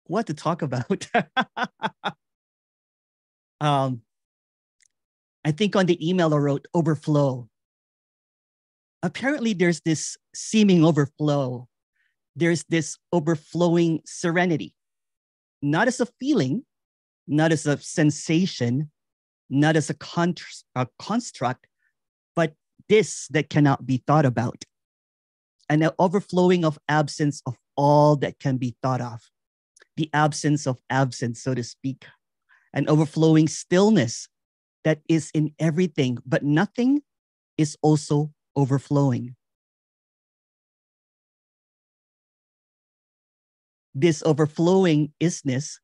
what to talk about. I think on the email I wrote overflow. Apparently there's this seeming overflow. There's this overflowing serenity, not as a feeling, not as a sensation, not as a construct, but this that cannot be thought about. An overflowing of absence of all that can be thought of. The absence of absence, so to speak. An overflowing stillness that is in everything, but nothing is also overflowing. This overflowing isness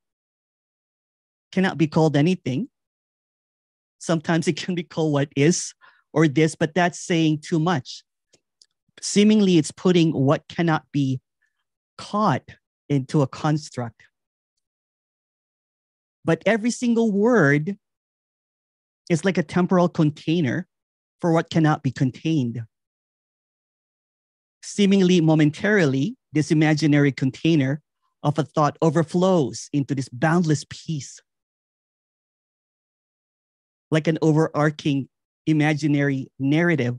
cannot be called anything. Sometimes it can be called what is or this, but that's saying too much. Seemingly, it's putting what cannot be caught into a construct. But every single word is like a temporal container for what cannot be contained. Seemingly, momentarily, this imaginary container of a thought overflows into this boundless peace, like an overarching imaginary narrative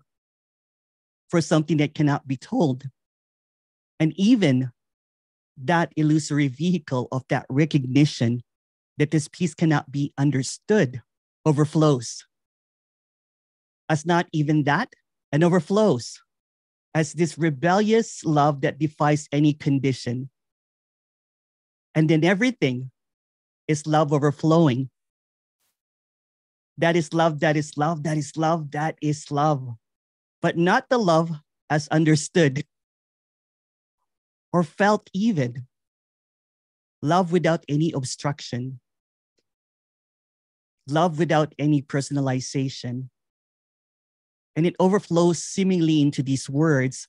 for something that cannot be told. And even that illusory vehicle of that recognition that this peace cannot be understood overflows. As not even that, and overflows as this rebellious love that defies any condition. And then everything is love overflowing. That is love, that is love, that is love, that is love. But not the love as understood or felt even. Love without any obstruction. Love without any personalization. And it overflows seemingly into these words,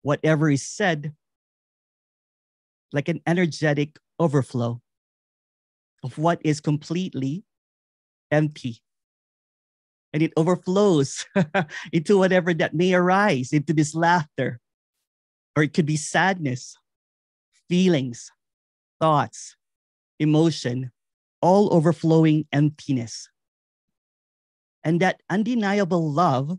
whatever is said, like an energetic overflow of what is completely empty. And it overflows into whatever that may arise, into this laughter, or it could be sadness, feelings, thoughts, emotion, all overflowing emptiness. And that undeniable love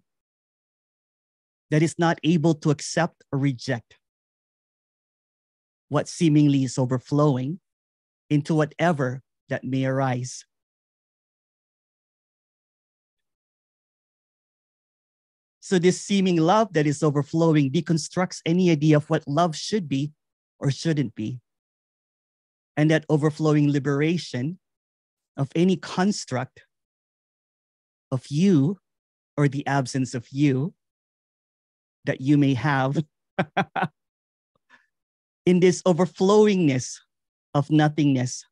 that is not able to accept or reject what seemingly is overflowing into whatever that may arise. So this seeming love that is overflowing deconstructs any idea of what love should be or shouldn't be. And that overflowing liberation of any construct of you or the absence of you that you may have in this overflowingness of nothingness,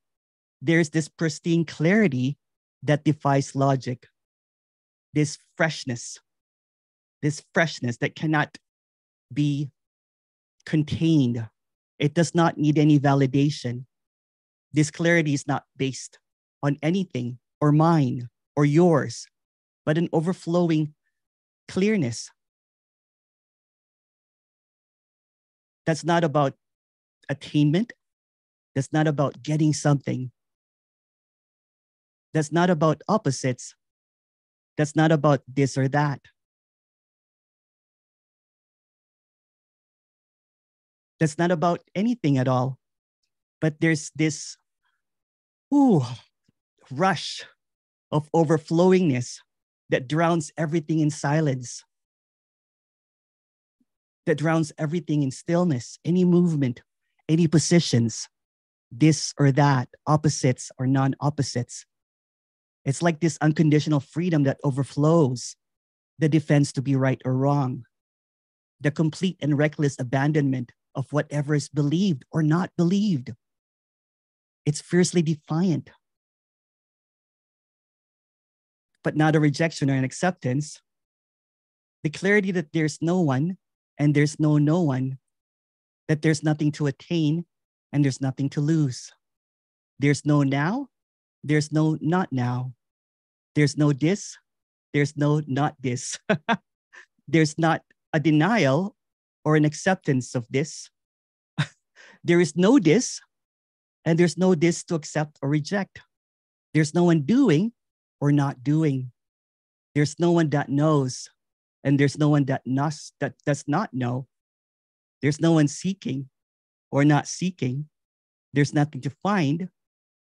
there's this pristine clarity that defies logic, this freshness that cannot be contained. It does not need any validation. This clarity is not based on anything or mine or yours, but an overflowing clearness. That's not about attainment. That's not about getting something. That's not about opposites. That's not about this or that. That's not about anything at all. But there's this rush of overflowingness that drowns everything in silence, that drowns everything in stillness, any movement, any positions, this or that, opposites or non-opposites. It's like this unconditional freedom that overflows the defense to be right or wrong, the complete and reckless abandonment of whatever is believed or not believed. It's fiercely defiant, but not a rejection or an acceptance. The clarity that there's no one and there's no one, that there's nothing to attain and there's nothing to lose. There's no now, there's no not now. There's no this, there's no not this. There's not a denial or an acceptance of this. There is no this And there's no this to accept or reject. There's no one doing or not doing. There's no one that knows, and there's no one that does not know. There's no one seeking or not seeking. There's nothing to find.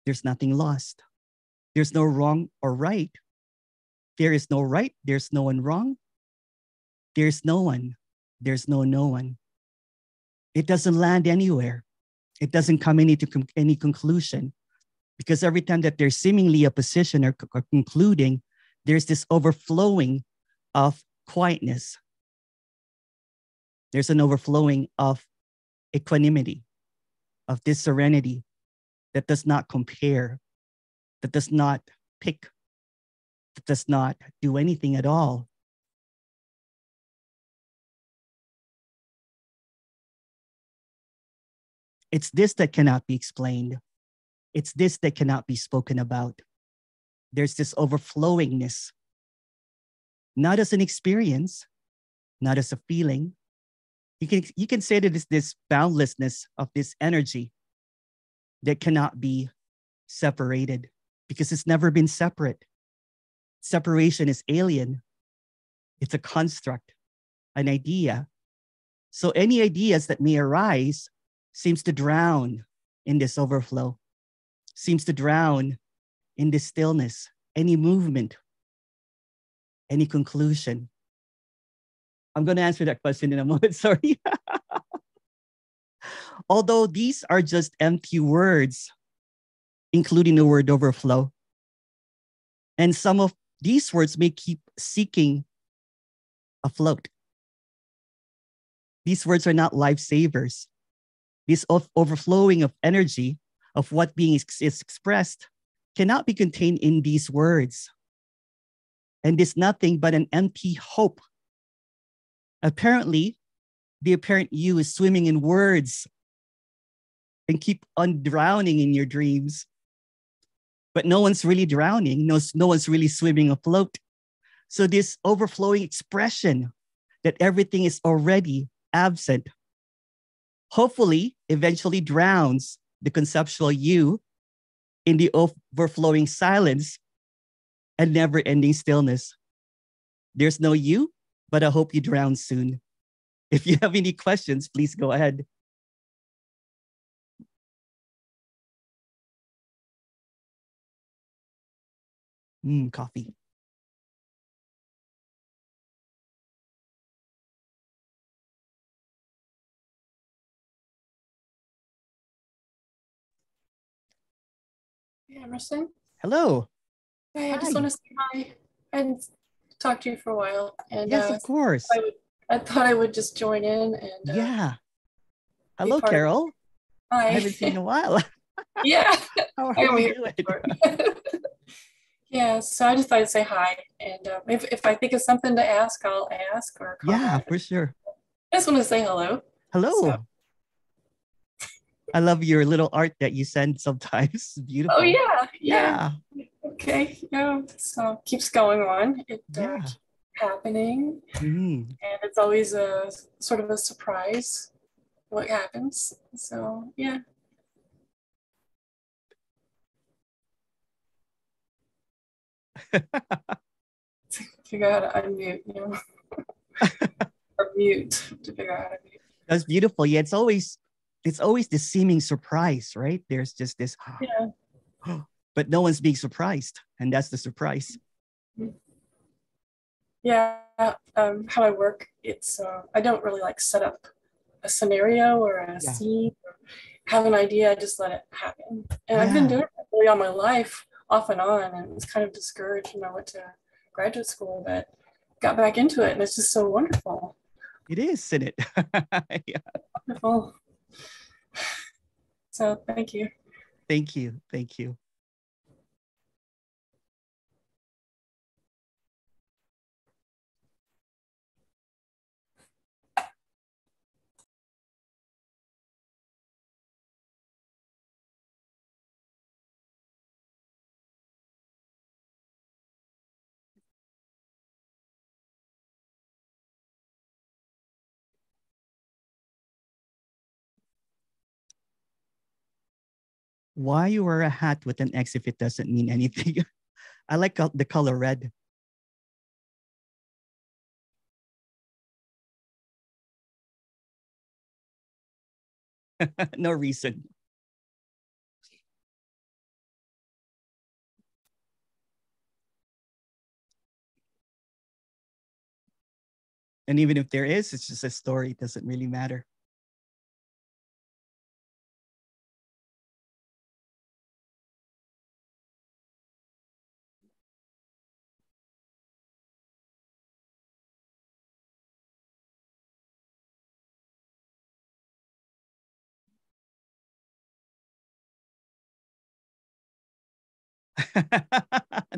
There's nothing lost. There's no wrong or right. There is no right. There's no one wrong. There's no one. There's no one. It doesn't land anywhere. It doesn't come into any conclusion, because every time that there's seemingly a position or concluding, there's this overflowing of quietness. There's an overflowing of equanimity, of this serenity that does not compare, that does not pick, that does not do anything at all. It's this that cannot be explained. It's this that cannot be spoken about. There's this overflowingness, not as an experience, not as a feeling. You can say that it's this boundlessness of this energy that cannot be separated, because it's never been separate. Separation is alien. It's a construct, an idea. So any ideas that may arise seems to drown in this overflow, seems to drown in this stillness, any movement, any conclusion. I'm going to answer that question in a moment, sorry. Although these are just empty words, including the word overflow, and some of these words may keep seeking afloat. These words are not lifesavers. This overflowing of energy of what being is expressed cannot be contained in these words. And is nothing but an empty hope. Apparently, the apparent you is swimming in words and keep on drowning in your dreams. But no one's really drowning. No one's really swimming afloat. So this overflowing expression that everything is already absent, hopefully eventually drowns the conceptual you in the overflowing silence and never-ending stillness. There's no you, but I hope you drown soon. If you have any questions, please go ahead. Coffee. Hey, Emerson. Hello. Hey, I just Hi. want to say hi. I hadn't talked to you for a while, and Yes, of course. I thought I would just join in and Yeah. be Hello, part of Carol. Hi. I haven't seen you in a while. Yeah. How are I'm you here doing? for it. Yeah, so I just thought I'd say hi, and if I think of something to ask, I'll ask or comment. Yeah, for sure. I just want to say hello. Hello. So. I love your little art that you send sometimes. Beautiful. Oh yeah. Okay, yeah. So keeps going on. It keeps happening, and it's always a sort of a surprise what happens. So yeah. Figure out how to unmute, you know, or mute to figure out how to mute. That's beautiful. Yeah, it's always this seeming surprise, right? There's just this, but no one's being surprised, and that's the surprise. Yeah, how I work, it's I don't really like set up a scenario or a scene or have an idea. I just let it happen, and I've been doing it really all my life, off and on, and was kind of discouraged when I went to graduate school, but got back into it, and it's just so wonderful. It is, isn't it? Yeah. Wonderful. So thank you. Thank you. Thank you. Why you wear a hat with an X if it doesn't mean anything? I like the color red. No reason. And even if there is, it's just a story. It doesn't really matter.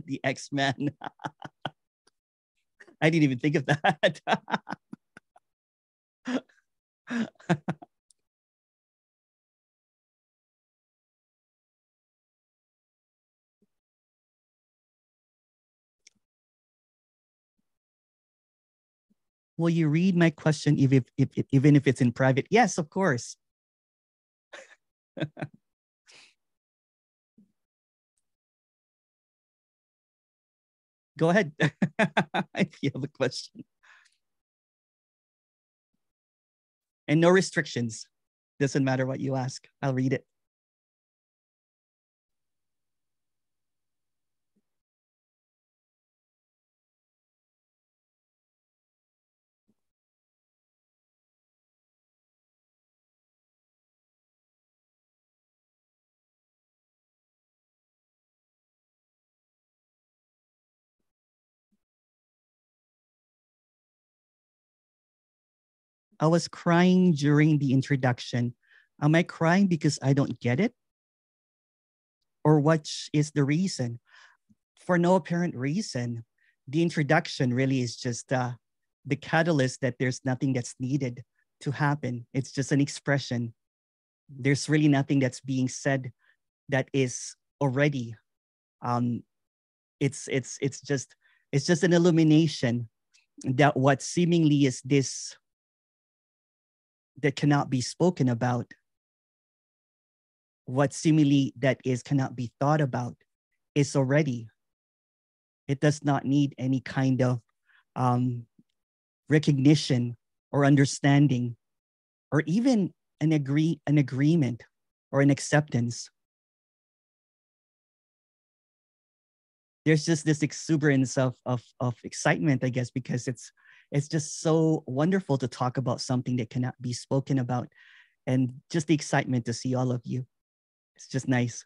The X-Men. I didn't even think of that. Will you read my question even if it's in private? Yes, of course. Go ahead if you have a question. And no restrictions. Doesn't matter what you ask. I'll read it. I was crying during the introduction. Am I crying because I don't get it? Or what is the reason? For no apparent reason. The introduction really is just the catalyst that there's nothing that's needed to happen. It's just an expression. There's really nothing that's being said that is already. It's just an illumination that what seemingly is this that cannot be spoken about, what seemingly that is cannot be thought about, is already. It does not need any kind of recognition or understanding, or even an agreement or an acceptance. There's just this exuberance of excitement, I guess, because it's just so wonderful to talk about something that cannot be spoken about, and just the excitement to see all of you. It's just nice.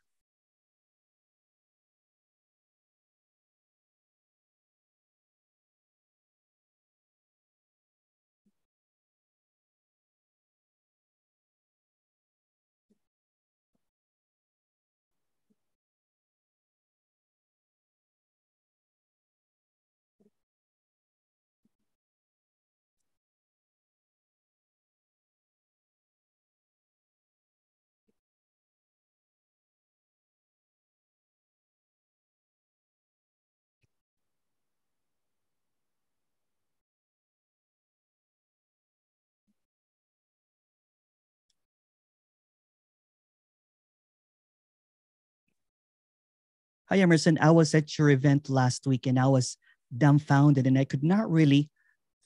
Hi, Emerson. I was at your event last week and I was dumbfounded and I could not really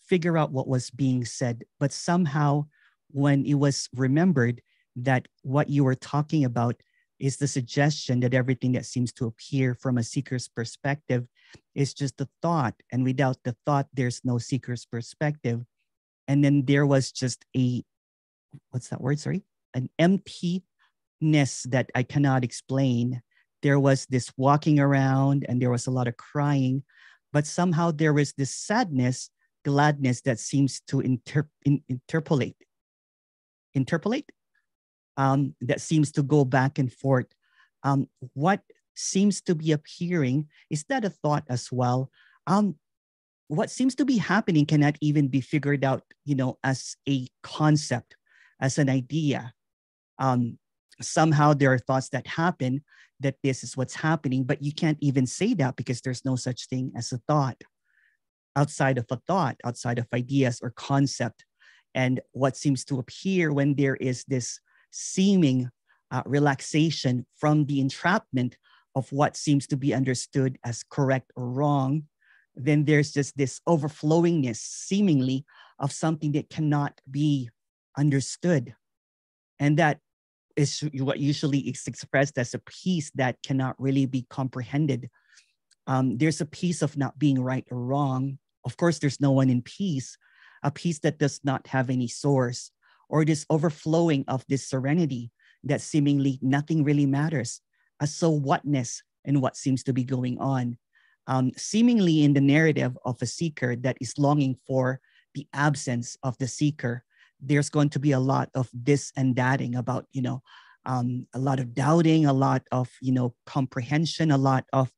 figure out what was being said. But somehow, when it was remembered that what you were talking about is the suggestion that everything that seems to appear from a seeker's perspective is just a thought. And without the thought, there's no seeker's perspective. And then there was just what's that word? Sorry, an emptiness that I cannot explain. There was this walking around and there was a lot of crying, but somehow there was this sadness, gladness that seems to interpolate, that seems to go back and forth. What seems to be appearing, is that a thought as well? What seems to be happening cannot even be figured out, as a concept, as an idea. Somehow there are thoughts that happen that this is what's happening, but you can't even say that because there's no such thing as a thought outside of ideas or concept. And what seems to appear when there is this seeming relaxation from the entrapment of what seems to be understood as correct or wrong, then there's just this overflowingness, seemingly, of something that cannot be understood. And that is what usually is expressed as a peace that cannot really be comprehended. There's a peace of not being right or wrong. Of course, there's no one in peace, a peace that does not have any source, or this overflowing of this serenity that seemingly nothing really matters, a so whatness in what seems to be going on. Seemingly in the narrative of a seeker that is longing for the absence of the seeker, there's going to be a lot of this and thatting about, a lot of doubting, a lot of, comprehension, a lot of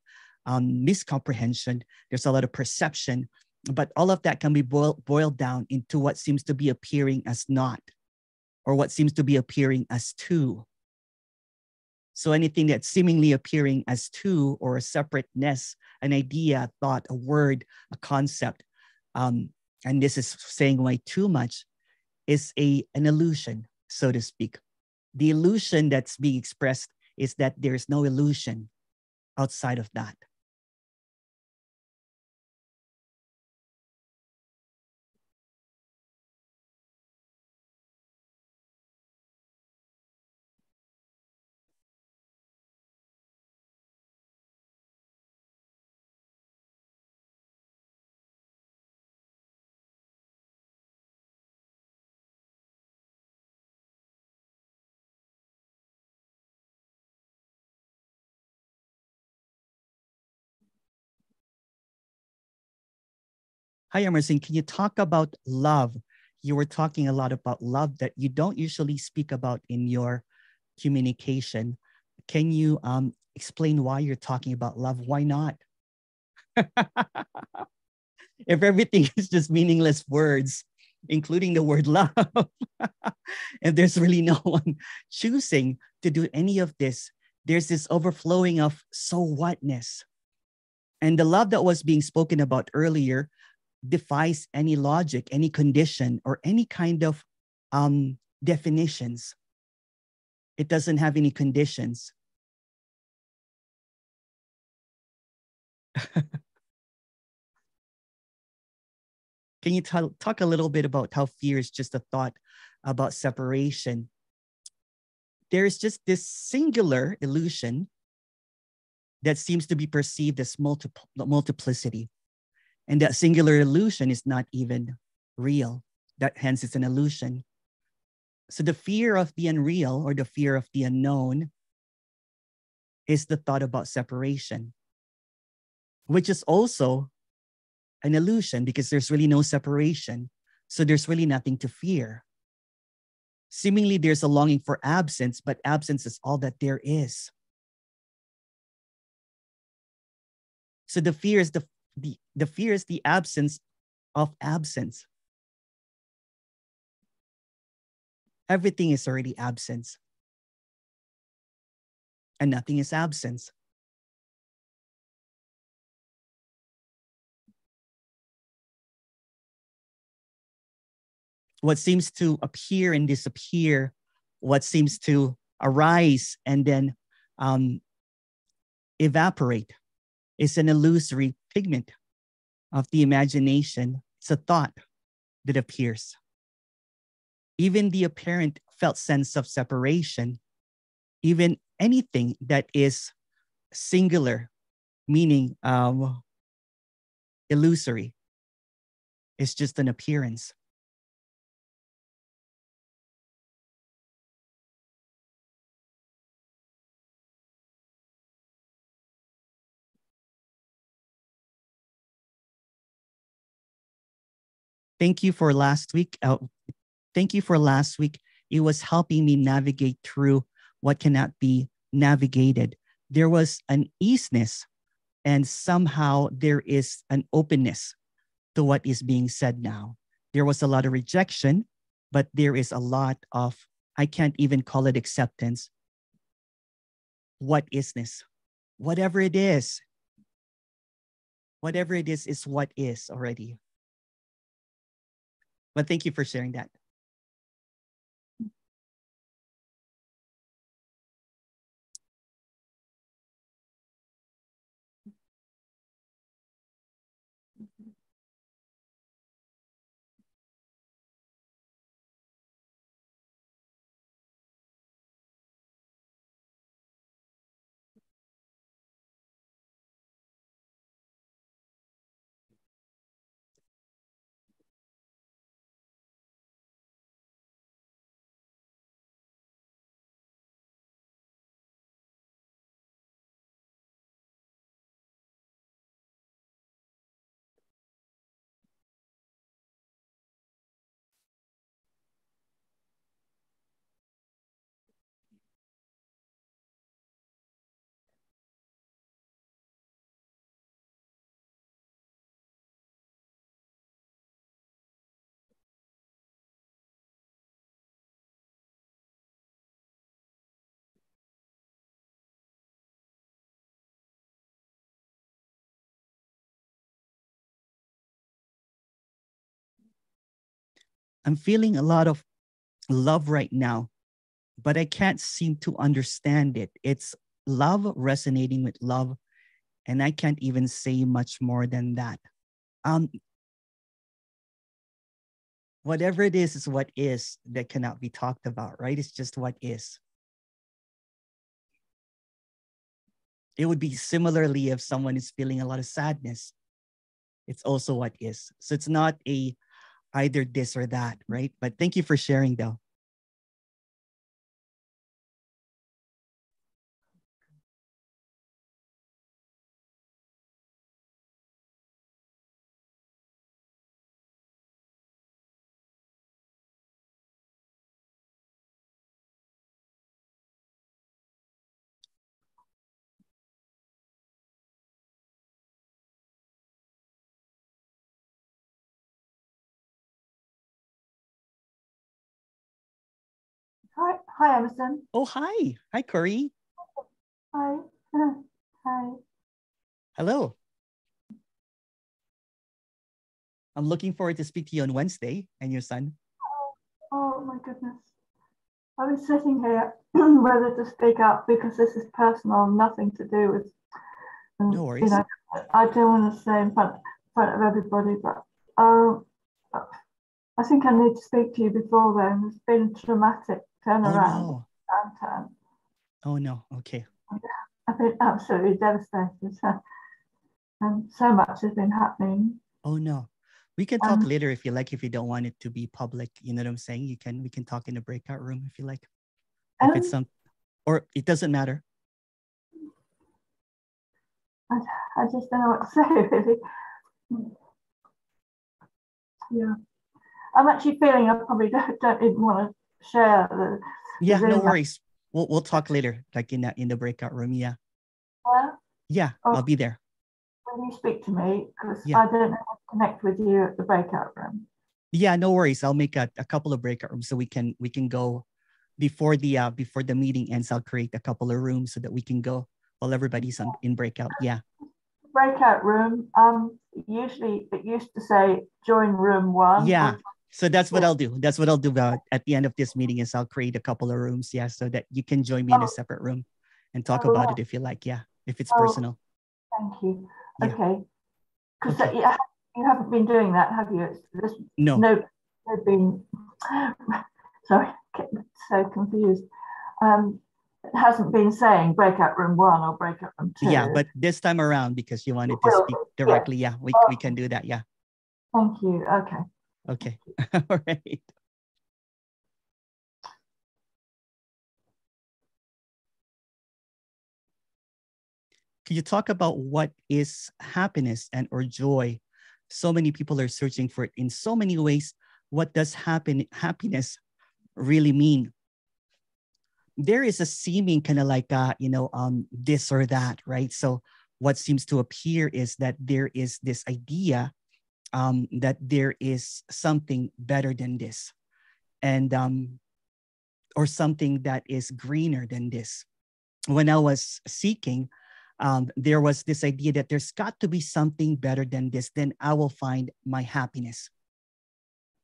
miscomprehension. There's a lot of perception, but all of that can be boiled down into what seems to be appearing as not, or what seems to be appearing as two. So anything that's seemingly appearing as two, or a separateness, an idea, a thought, a word, a concept, and this is saying way too much, is an illusion, so to speak. The illusion that's being expressed is that there's no illusion outside of that. Hi, Emerson. Can you talk about love? You were talking a lot about love that you don't usually speak about in your communication. Can you explain why you're talking about love? Why not? If everything is just meaningless words, including the word love, and there's really no one choosing to do any of this, there's this overflowing of so whatness. And the love that was being spoken about earlier defies any logic, any condition, or any kind of definitions. It doesn't have any conditions. Can you talk a little bit about how fear is just a thought about separation? There's just this singular illusion that seems to be perceived as multiplicity. And that singular illusion is not even real. That hence it's an illusion. So the fear of the unreal, or the fear of the unknown, is the thought about separation, which is also an illusion because there's really no separation. So there's really nothing to fear. Seemingly there's a longing for absence, but absence is all that there is. So the fear is the fear is the absence of absence. Everything is already absence, and nothing is absence. What seems to appear and disappear, what seems to arise and then evaporate, is an illusory figment of the imagination. It's a thought that appears. Even the apparent felt sense of separation, even anything that is singular, meaning illusory, is just an appearance. Thank you for last week. Thank you for last week. It was helping me navigate through what cannot be navigated. There was an easiness, and somehow there is an openness to what is being said now. There was a lot of rejection, but there is a lot of, I can't even call it acceptance. What isness? Whatever it is what is already. But thank you for sharing that. I'm feeling a lot of love right now, but I can't seem to understand it. It's love resonating with love, and I can't even say much more than that. Whatever it is what is, that cannot be talked about, right? It's just what is. It would be similarly if someone is feeling a lot of sadness. It's also what is. So it's not a either this or that, right? But thank you for sharing, though. Hi, Emerson. Oh, hi. Hi, Corey. Hi. Hi. Hello. I'm looking forward to speak to you on Wednesday and your son. Oh my goodness. I was sitting here whether to speak up because this is personal, nothing to do with. No worries. You know, I don't want to say in front of everybody, but I think I need to speak to you before then. There's been a traumatic turnaround. Oh, no. Downturn. Oh, no. Okay. I've been absolutely devastated. And so much has been happening. Oh, no. We can talk later if you like, if you don't want it to be public. You know what I'm saying? We can talk in the breakout room if you like. If it's some, or it doesn't matter. I just don't know what to say, really. Yeah. I'm actually feeling I probably don't even want to share the Yeah, Zoom. No worries. We'll talk later, like in the breakout room. Yeah. Yeah, I'll be there. When you speak to me, because I don't know how to connect with you at the breakout room. Yeah, no worries. I'll make a couple of breakout rooms so we can go before the meeting ends. I'll create a couple of rooms so that we can go while everybody's in breakout. Yeah. Breakout room. Usually it used to say join room 1. Yeah. So that's what I'll do. That's what I'll do at the end of this meeting is I'll create a couple of rooms. Yeah. So that you can join me in a separate room and talk about it if you like. Yeah. If it's personal. Thank you. Yeah. Okay. Because you haven't been doing that, have you? No. They've been, sorry, so confused. It hasn't been saying breakout room 1 or breakout room 2. Yeah, but this time around, because you wanted to speak directly, we can do that. Yeah. Thank you. Okay. Okay. All right. Can you talk about what is happiness and or joy? So many people are searching for it in so many ways. What does happiness really mean? There is a seeming kind of like this or that, right? So what seems to appear is that there is this idea that there is something better than this, and or something that is greener than this. When I was seeking, there was this idea that there's got to be something better than this. Then I will find my happiness.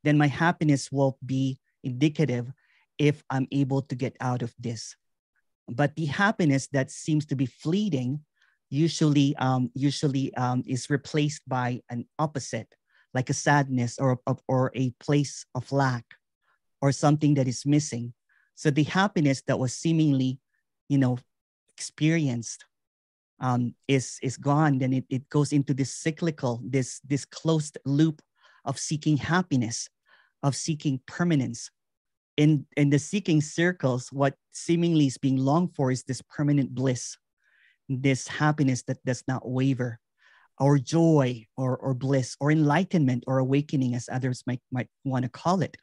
Then my happiness will be indicative if I'm able to get out of this. But the happiness that seems to be fleeting usually is replaced by an opposite, like a sadness or a place of lack or something that is missing. So the happiness that was seemingly, experienced is gone. Then it goes into this cyclical, this closed loop of seeking happiness, of seeking permanence. In the seeking circles, what seemingly is being longed for is this permanent bliss, this happiness that does not waver, or joy, or bliss, or enlightenment, or awakening, as others might want to call it.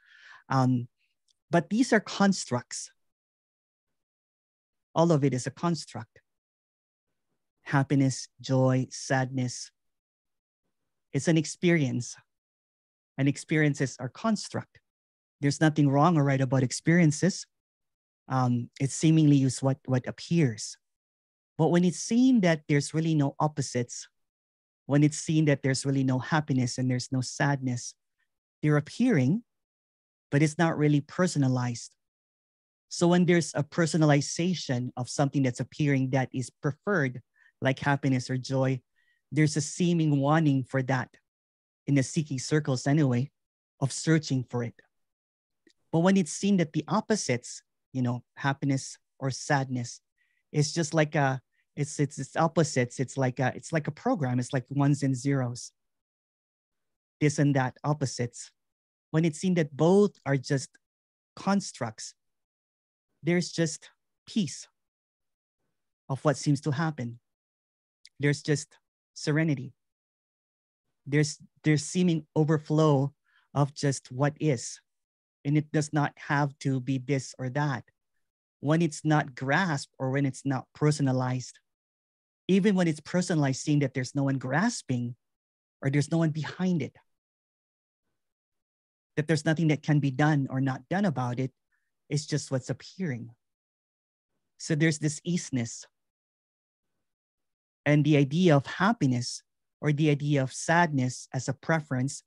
But these are constructs. All of it is a construct. Happiness, joy, sadness. It's an experience. And experiences are construct. There's nothing wrong or right about experiences. It seemingly is what appears. But when it's seen that there's really no opposites, when it's seen that there's really no happiness and there's no sadness, they're appearing, but it's not really personalized. So when there's a personalization of something that's appearing that is preferred, like happiness or joy, there's a seeming wanting for that in the seeking circles anyway, of searching for it. But when it's seen that the opposites, happiness or sadness, it's just like it's opposites. It's like a program. It's like ones and zeros. This and that, opposites. When it's seen that both are just constructs, there's just peace of what seems to happen. There's just serenity. There's seeming overflow of just what is. And it does not have to be this or that. When it's not grasped or when it's not personalized, even when it's personalized, seeing that there's no one grasping or there's no one behind it, that there's nothing that can be done or not done about it, it's just what's appearing. So there's this easiness. And the idea of happiness or the idea of sadness as a preference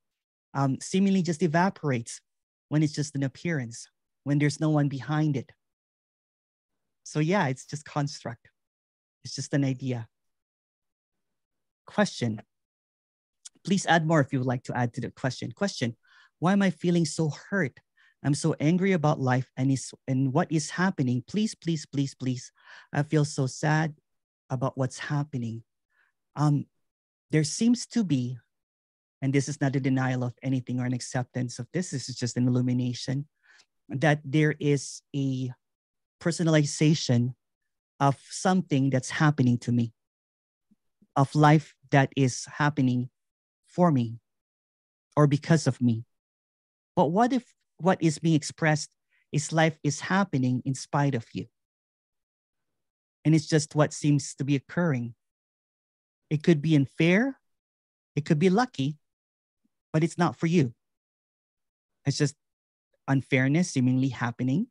seemingly just evaporates when it's just an appearance, when there's no one behind it. So yeah, it's just construct. It's just an idea. Question. Please add more if you would like to add to the question. Question. Why am I feeling so hurt? I'm so angry about life and what is happening. Please, please, please, please. I feel so sad about what's happening. There seems to be, and this is not a denial of anything or an acceptance of this is just an illumination, that there is a personalization of something that's happening to me, of life that is happening for me or because of me. But what if what is being expressed is life is happening in spite of you? And it's just what seems to be occurring. It could be unfair, it could be lucky, but it's not for you. It's just unfairness seemingly happening.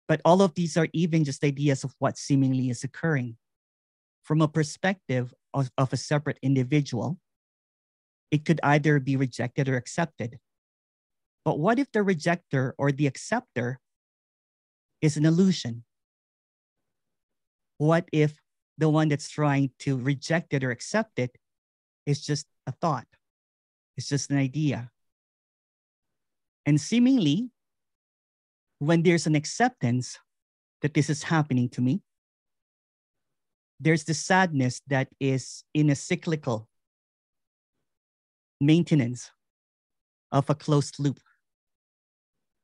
But all of these are even just ideas of what seemingly is occurring. From a perspective of a separate individual, it could either be rejected or accepted. But what if the rejecter or the acceptor is an illusion? What if the one that's trying to reject it or accept it is just a thought? It's just an idea. And seemingly, when there's an acceptance that this is happening to me, there's the sadness that is in a cyclical maintenance of a closed loop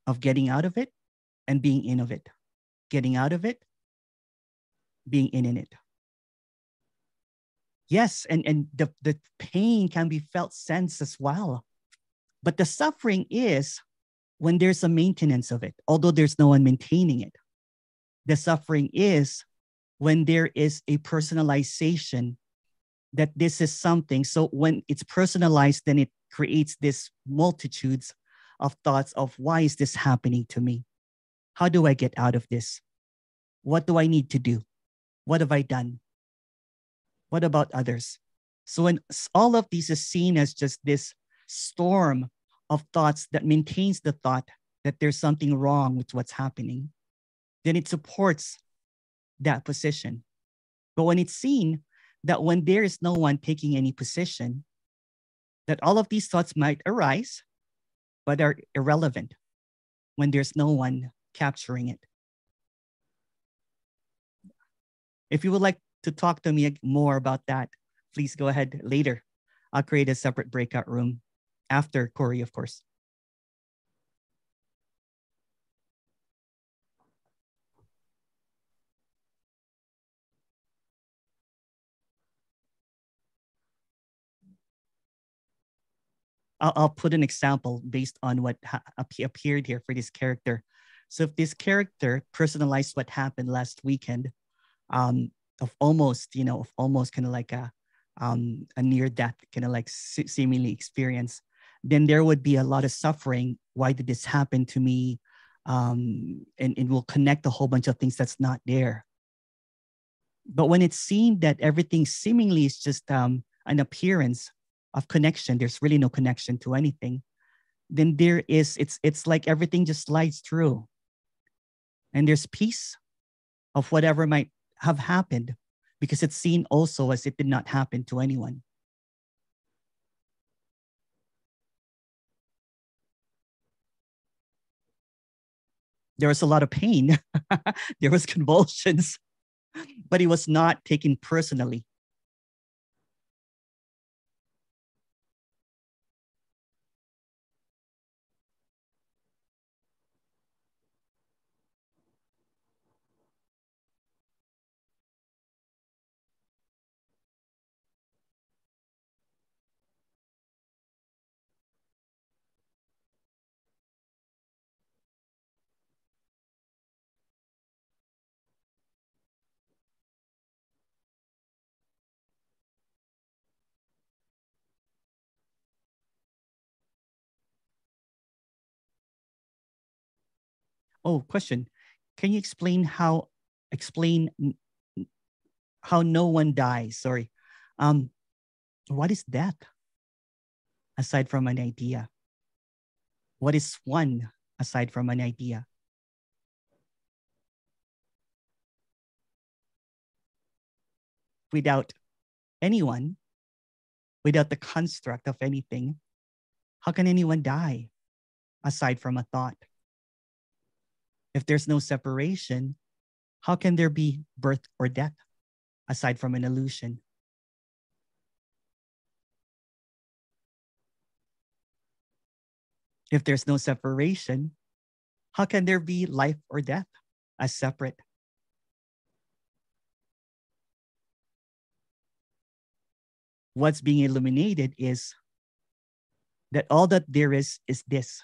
of getting out of it and being in of it, getting out of it, being in it. Yes, and the pain can be felt sense as well. But the suffering is when there's a maintenance of it, although there's no one maintaining it. The suffering is when there is a personalization that this is something. So when it's personalized, then it creates this multitudes of thoughts of why is this happening to me? How do I get out of this? What do I need to do? What have I done? What about others? So when all of these is seen as just this storm of thoughts that maintains the thought that there's something wrong with what's happening, then it supports that position. But when it's seen that when there is no one taking any position, that all of these thoughts might arise, but are irrelevant when there's no one capturing it. If you would like to talk to me more about that, please go ahead later. I'll create a separate breakout room after Corey, of course. I'll put an example based on what appeared here for this character. So if this character personalized what happened last weekend, of almost kind of like a near-death kind of like seemingly experience, then there would be a lot of suffering. Why did this happen to me? And we'll connect a whole bunch of things that's not there. But when it's seen that everything seemingly is just an appearance of connection, there's really no connection to anything, then there is, it's like everything just slides through. And there's peace of whatever might have happened, because it's seen also as it did not happen to anyone. There was a lot of pain. There was convulsions, but it was not taken personally. Oh, question. Can you explain how no one dies? Sorry. What is death aside from an idea? What is one aside from an idea? Without anyone, without the construct of anything, how can anyone die aside from a thought? If there's no separation, how can there be birth or death aside from an illusion? If there's no separation, how can there be life or death as separate? What's being illuminated is that all that there is this.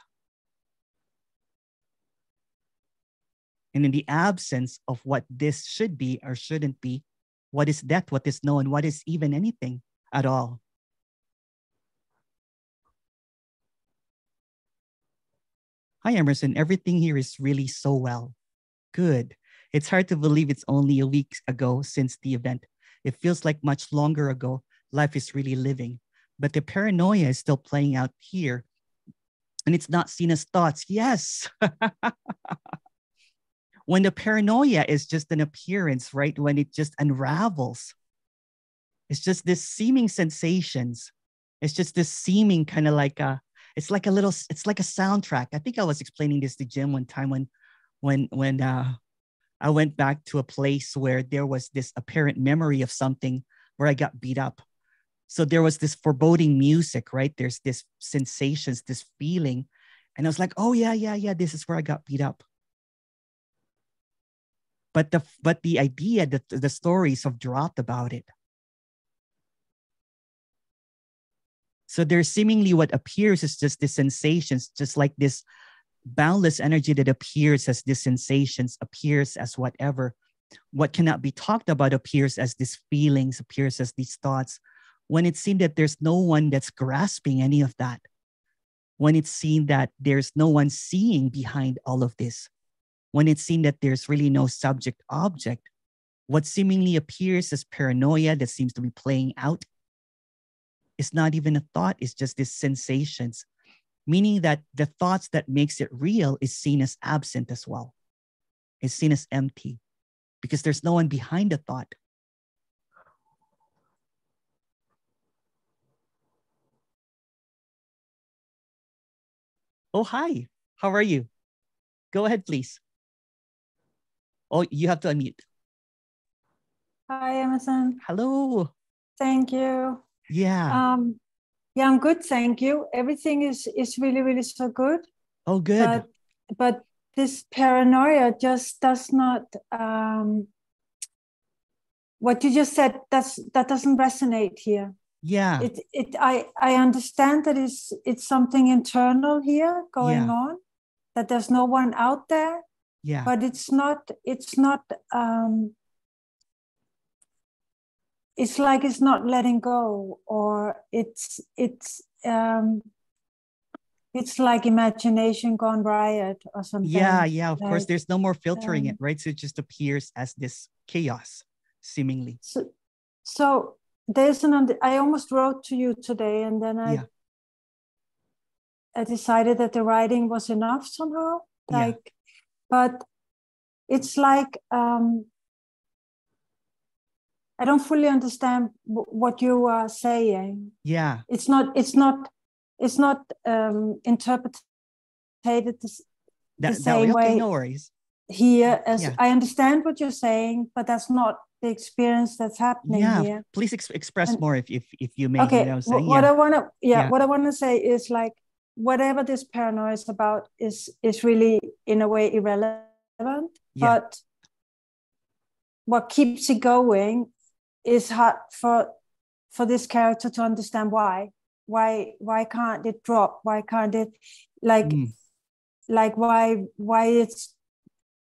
And in the absence of what this should be or shouldn't be, what is death, what is known, what is even anything at all? Hi, Emerson. Everything here is really so well. Good. It's hard to believe it's only a week ago since the event. It feels like much longer ago. Life is really living. But the paranoia is still playing out here. And it's not seen as thoughts. Yes. When the paranoia is just an appearance, right? When it just unravels, it's just this seeming sensations. It's just this seeming kind of like it's like a soundtrack. I think I was explaining this to Jim one time when I went back to a place where there was this apparent memory of something where I got beat up. So there was this foreboding music, right? There's this sensations, this feeling. And I was like, oh yeah, this is where I got beat up. But the idea that the stories have dropped about it. So there's seemingly what appears as just the sensations, just like this boundless energy that appears as these sensations, appears as whatever. What cannot be talked about appears as these feelings, appears as these thoughts. When it's seen that there's no one that's grasping any of that. When it's seen that there's no one seeing behind all of this. When it's seen that there's really no subject object, what seemingly appears as paranoia that seems to be playing out is not even a thought, it's just these sensations, meaning that the thoughts that makes it real is seen as absent as well. It's seen as empty because there's no one behind the thought. Oh, hi. How are you? Go ahead, please. Oh, you have to unmute. Hi, Emerson. Hello. Thank you. Yeah. Yeah, I'm good. Thank you. Everything is really, really so good. Oh, good. But this paranoia just does not, what you just said, that doesn't resonate here. Yeah. I understand that it's something internal here going on, that there's no one out there. Yeah. But it's not it's like it's not letting go, or it's like imagination gone riot or something. Yeah, of course. There's no more filtering it, right? So it just appears as this chaos, seemingly. So there's I almost wrote to you today, and then decided that the writing was enough somehow. Yeah. But it's like, I don't fully understand what you are saying. Yeah. It's not interpreted the same way. Okay, no worries. Here, as I understand what you're saying, but that's not the experience that's happening here. Please express more if you may. Okay, You know what I'm saying? what I want to say is like, whatever this paranoia is about is really in a way irrelevant. But what keeps it going is hard for this character to understand why can't it drop? Why can't it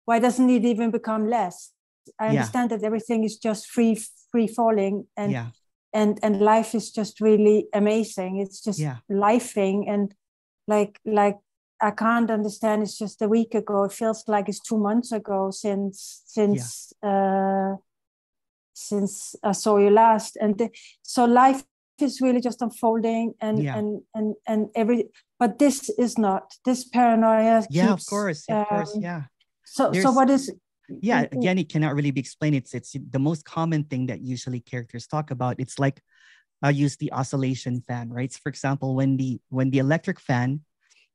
why doesn't it even become less? I understand that everything is just free falling, and life is just really amazing. It's just lifing, and like I can't understand. It's just a week ago. It feels like it's 2 months ago since I saw you last, and so life is really just unfolding, and every. But this is not. This paranoia keeps. Of course. So what is? Yeah, again, it cannot really be explained. It's the most common thing that usually characters talk about. It's like, I use the oscillation fan, right? So for example, when the electric fan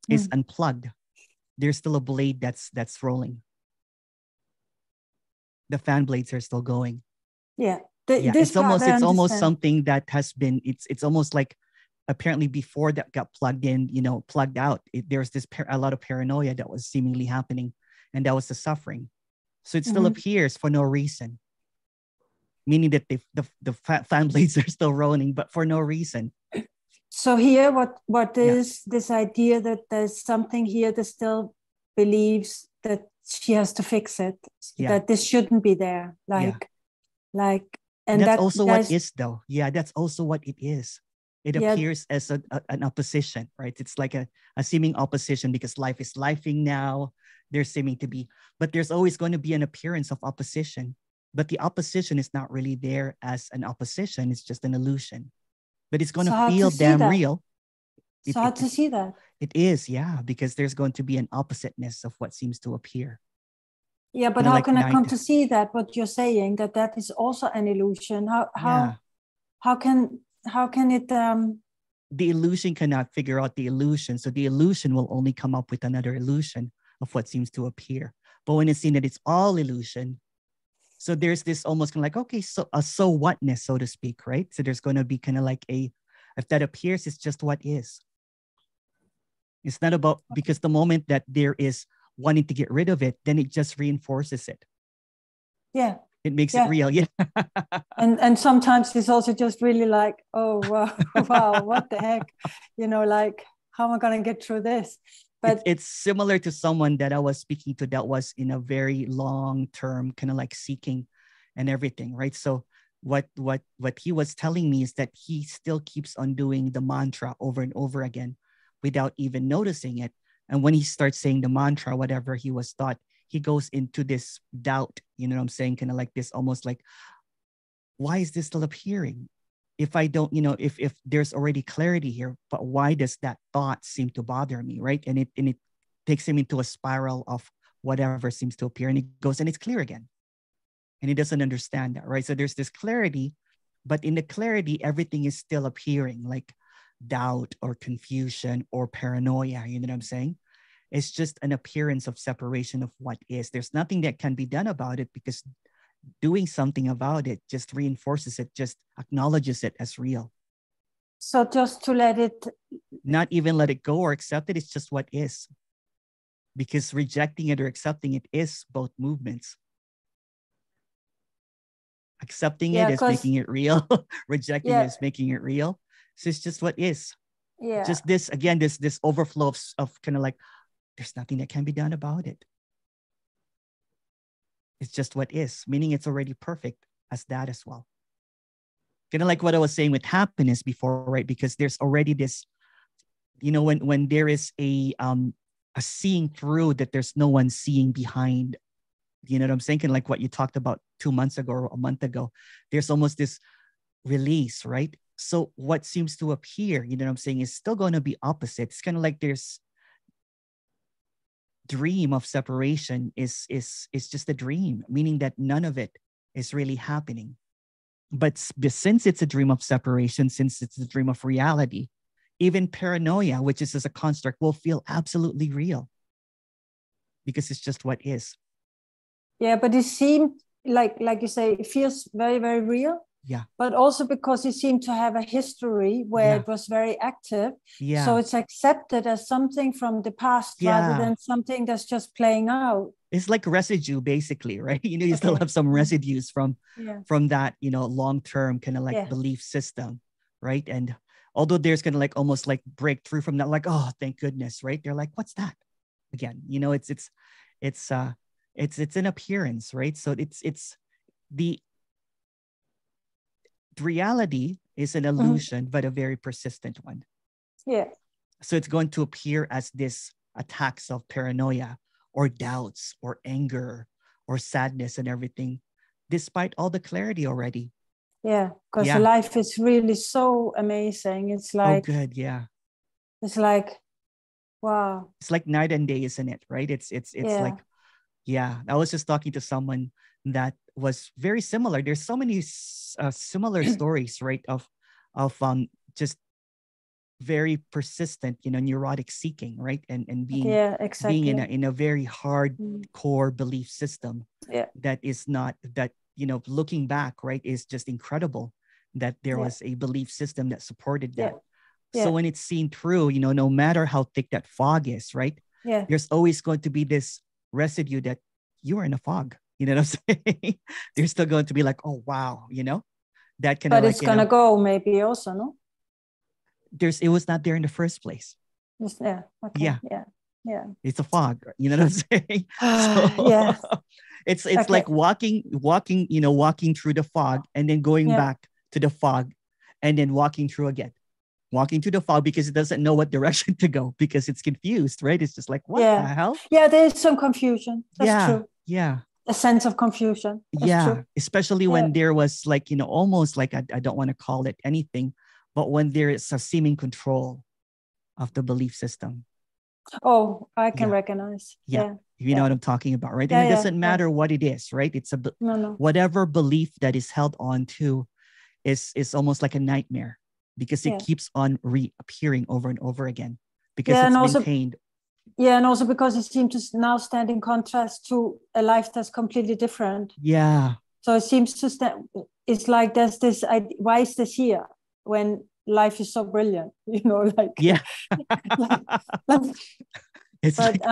is unplugged, there's still a blade that's rolling. The fan blades are still going. It's almost something that has been. It's almost like, apparently before that got plugged in, plugged out. There's a lot of paranoia that was seemingly happening, and that was the suffering. So it still appears for no reason, meaning that the fan blades are still rolling, but for no reason. So here, what is this idea that there's something here that still believes that she has to fix it, that this shouldn't be there, and that's also what is, though. Yeah, that's also what it is. It appears as an opposition, right? It's like a seeming opposition, because life is lifing now. There's seeming to be, but there's always going to be an appearance of opposition. But the opposition is not really there as an opposition. It's just an illusion. But it's going to feel damn real. So hard to see that. It is, because there's going to be an oppositeness of what seems to appear. Yeah, but how can I come to see that? What you're saying, that is also an illusion. How can it? The illusion cannot figure out the illusion, so the illusion will only come up with another illusion of what seems to appear. But when it's seen that it's all illusion, so there's this almost kind of like, okay, so a so whatness, so to speak, right? So there's going to be kind of like if that appears, it's just what is. It's not about, because the moment that there is wanting to get rid of it, then it just reinforces it. Yeah. It makes it real. Yeah. and sometimes it's also just really like, oh, wow, what the heck? Like, how am I going to get through this? But it's similar to someone that I was speaking to that was in a very long-term kind of like seeking and everything, right? So what he was telling me is that he still keeps on doing the mantra over and over again without even noticing it. And when he starts saying the mantra, whatever he was taught, he goes into this doubt, you know what I'm saying? Kind of like this, almost like, why is this still appearing? If I don't, if there's already clarity here, but why does that thought seem to bother me, right? And it takes him into a spiral of whatever seems to appear, and it goes and it's clear again. And he doesn't understand that, right? So there's this clarity, but in the clarity, everything is still appearing, like doubt or confusion or paranoia, you know what I'm saying? It's just an appearance of separation of what is. There's nothing that can be done about it, because doing something about it just reinforces it, just acknowledges it as real. So just to let it... Not even let it go or accept it, it's just what is. Because rejecting it or accepting it is both movements. Accepting it is making it real. Rejecting it is making it real. So it's just what is. Yeah. Just this, again, this overflow of kind of like, there's nothing that can be done about it. It's just what is, meaning it's already perfect as that as well. Kind of like what I was saying with happiness before, right? Because there's already this, when there is a seeing through that there's no one seeing behind, you know what I'm saying? Kind of like what you talked about 2 months ago or a month ago, there's almost this release, right? So what seems to appear, you know what I'm saying, is still going to be opposite. It's kind of like there's dream of separation is just a dream, meaning that none of it is really happening. But since it's a dream of separation, since it's a dream of reality, even paranoia, which is as a construct, will feel absolutely real because it's just what is. Yeah, but it seemed like you say, it feels very, very real. Yeah. But also because it seemed to have a history where it was very active. Yeah. So it's accepted as something from the past rather than something that's just playing out. It's like residue, basically, right? You know, you still have some residues from that, you know, long-term kind of like belief system, right? And although there's kind of like almost like breakthrough from that, like, oh, thank goodness, right? They're like, what's that? Again, you know, it's an appearance, right? So it's the reality is an illusion, but a very persistent one. Yeah. So it's going to appear as this attacks of paranoia or doubts or anger or sadness and everything, despite all the clarity already. Yeah, because life is really so amazing. It's like, oh, good, yeah. It's like, wow. It's like night and day, isn't it? Right? It's like, yeah. I was just talking to someone that was very similar. There's so many similar stories, right? Of just very persistent, you know, neurotic seeking, right? And being being in a very hardcore belief system that is not that, you know, looking back, right, is just incredible that there was a belief system that supported that. So when it's seen through, you know, no matter how thick that fog is, right? There's always going to be this residue that you are in a fog. You know what I'm saying? There's still going to be like, oh wow, you know, that kind of. But it's gonna go maybe also, no? It was not there in the first place. Yeah. Okay. Yeah. It's a fog. You know what I'm saying? So, it's like walking, you know, walking through the fog and then going back to the fog and then walking through again. Walking through the fog because it doesn't know what direction to go because it's confused, right? It's just like, what the hell? Yeah, there's some confusion. That's true. Yeah. A sense of confusion. That's true. Especially when there was like, you know, almost like, I don't want to call it anything, but when there is a seeming control of the belief system. Oh, I can recognize. Yeah. You know what I'm talking about, right? And it doesn't matter what it is, right? It's whatever belief that is held on to is almost like a nightmare because it keeps on reappearing over and over again because it's maintained. Yeah, and also because it seems to now stand in contrast to a life that's completely different. Yeah. So it seems to stand, it's like there's this, why is this here when life is so brilliant? You know, like. Yeah. I'm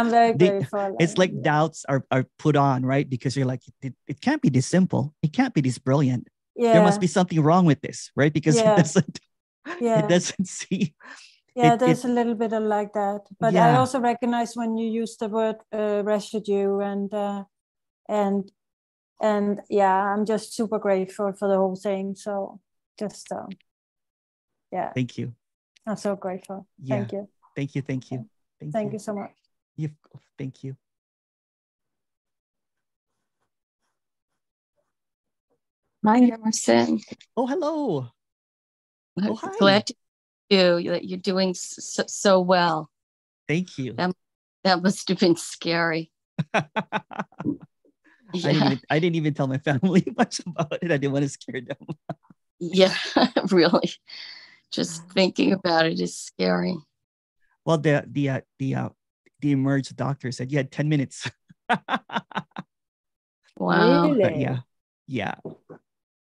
very grateful. It's like doubts are put on, right? Because you're like, it can't be this simple. It can't be this brilliant. Yeah. There must be something wrong with this, right? Because it doesn't see. Yeah, there's a little bit of like that. But I also recognize when you use the word residue and I'm just super grateful for the whole thing. So just, Thank you. I'm so grateful. Yeah. Thank you. Thank you. Thank you so much. Thank you. Hi, Emerson. Oh, hello. I'm glad to you that you're doing so well. Thank you. That must have been scary. I didn't even tell my family much about it. I didn't want to scare them. Yeah, really. Just thinking about it is scary. Well, the emerged doctor said you had 10 minutes. Wow. Really? Yeah.